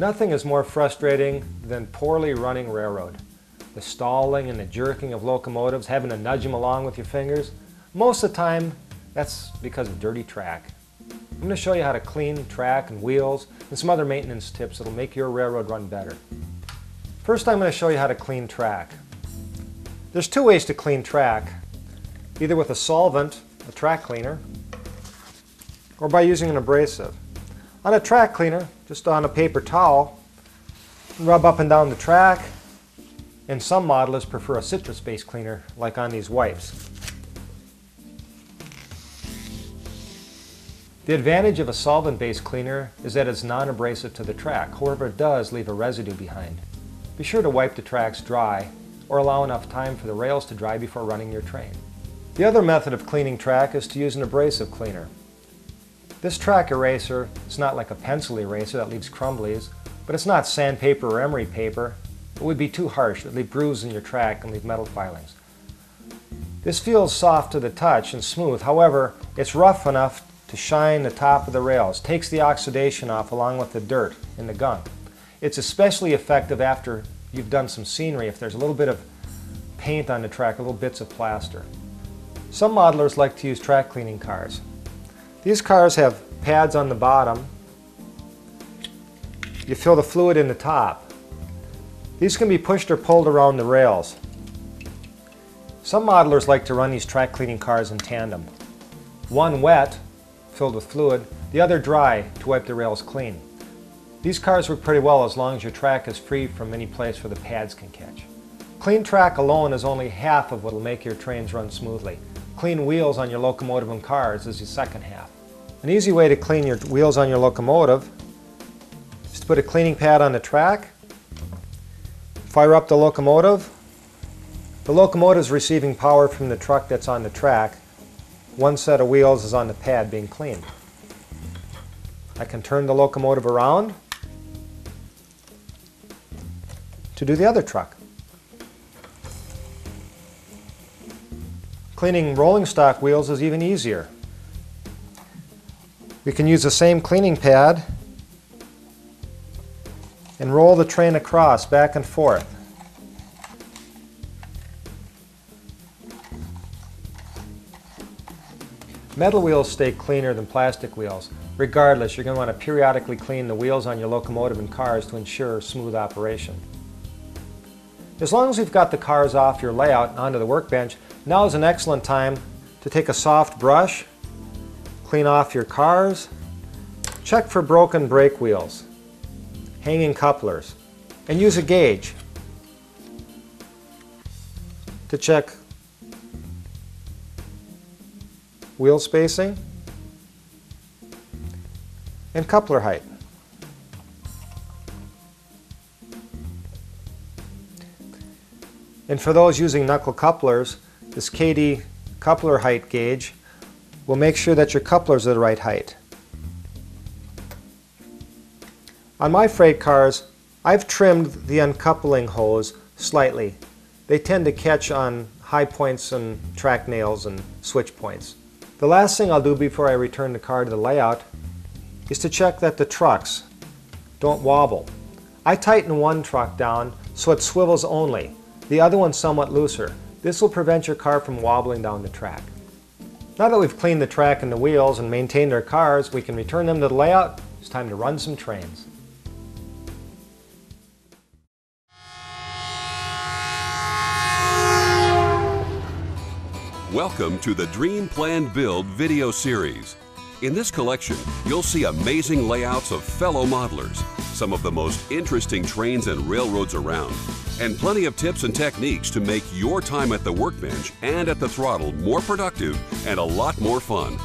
Nothing is more frustrating than poorly running railroad. The stalling and the jerking of locomotives, having to nudge them along with your fingers. Most of the time, that's because of dirty track. I'm going to show you how to clean track and wheels and some other maintenance tips that will make your railroad run better. First, I'm going to show you how to clean track. There's two ways to clean track, either with a solvent, a track cleaner, or by using an abrasive. On a track cleaner, just on a paper towel, rub up and down the track, and some modelers prefer a citrus-based cleaner, like on these wipes. The advantage of a solvent-based cleaner is that it's non-abrasive to the track. However, it does leave a residue behind. Be sure to wipe the tracks dry, or allow enough time for the rails to dry before running your train. The other method of cleaning track is to use an abrasive cleaner. This track eraser is not like a pencil eraser that leaves crumblies, but it's not sandpaper or emery paper. It would be too harsh. It would leave bruises in your track and leave metal filings. This feels soft to the touch and smooth. However, it's rough enough to shine the top of the rails, takes the oxidation off along with the dirt and the gunk. It's especially effective after you've done some scenery, if there's a little bit of paint on the track, little bits of plaster. Some modelers like to use track cleaning cars. These cars have pads on the bottom. You fill the fluid in the top. These can be pushed or pulled around the rails. Some modelers like to run these track cleaning cars in tandem. One wet, filled with fluid, the other dry to wipe the rails clean. These cars work pretty well as long as your track is free from any place where the pads can catch. Clean track alone is only half of what will make your trains run smoothly. Clean wheels on your locomotive and cars is the second half. An easy way to clean your wheels on your locomotive is to put a cleaning pad on the track, fire up the locomotive. The locomotive is receiving power from the truck that's on the track. One set of wheels is on the pad being cleaned. I can turn the locomotive around to do the other truck. Cleaning rolling stock wheels is even easier. We can use the same cleaning pad and roll the train across back and forth. Metal wheels stay cleaner than plastic wheels. Regardless, you're going to want to periodically clean the wheels on your locomotive and cars to ensure smooth operation. As long as we've got the cars off your layout onto the workbench, now is an excellent time to take a soft brush, clean off your cars, check for broken brake wheels, hanging couplers, and use a gauge to check wheel spacing and coupler height. And for those using knuckle couplers, this KD coupler height gauge will make sure that your couplers are the right height. On my freight cars, I've trimmed the uncoupling hose slightly. They tend to catch on high points and track nails and switch points. The last thing I'll do before I return the car to the layout is to check that the trucks don't wobble. I tighten one truck down so it swivels only, the other one somewhat looser. This will prevent your car from wobbling down the track. Now that we've cleaned the track and the wheels and maintained our cars, we can return them to the layout. It's time to run some trains. Welcome to the Dream Plan Build video series. In this collection, you'll see amazing layouts of fellow modelers, some of the most interesting trains and railroads around, and plenty of tips and techniques to make your time at the workbench and at the throttle more productive and a lot more fun.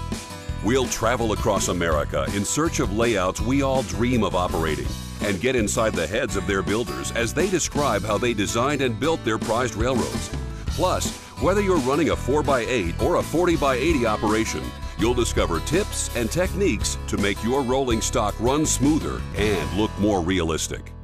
We'll travel across America in search of layouts we all dream of operating and get inside the heads of their builders as they describe how they designed and built their prized railroads. Plus, whether you're running a 4x8 or a 40x80 operation, you'll discover tips and techniques to make your rolling stock run smoother and look more realistic.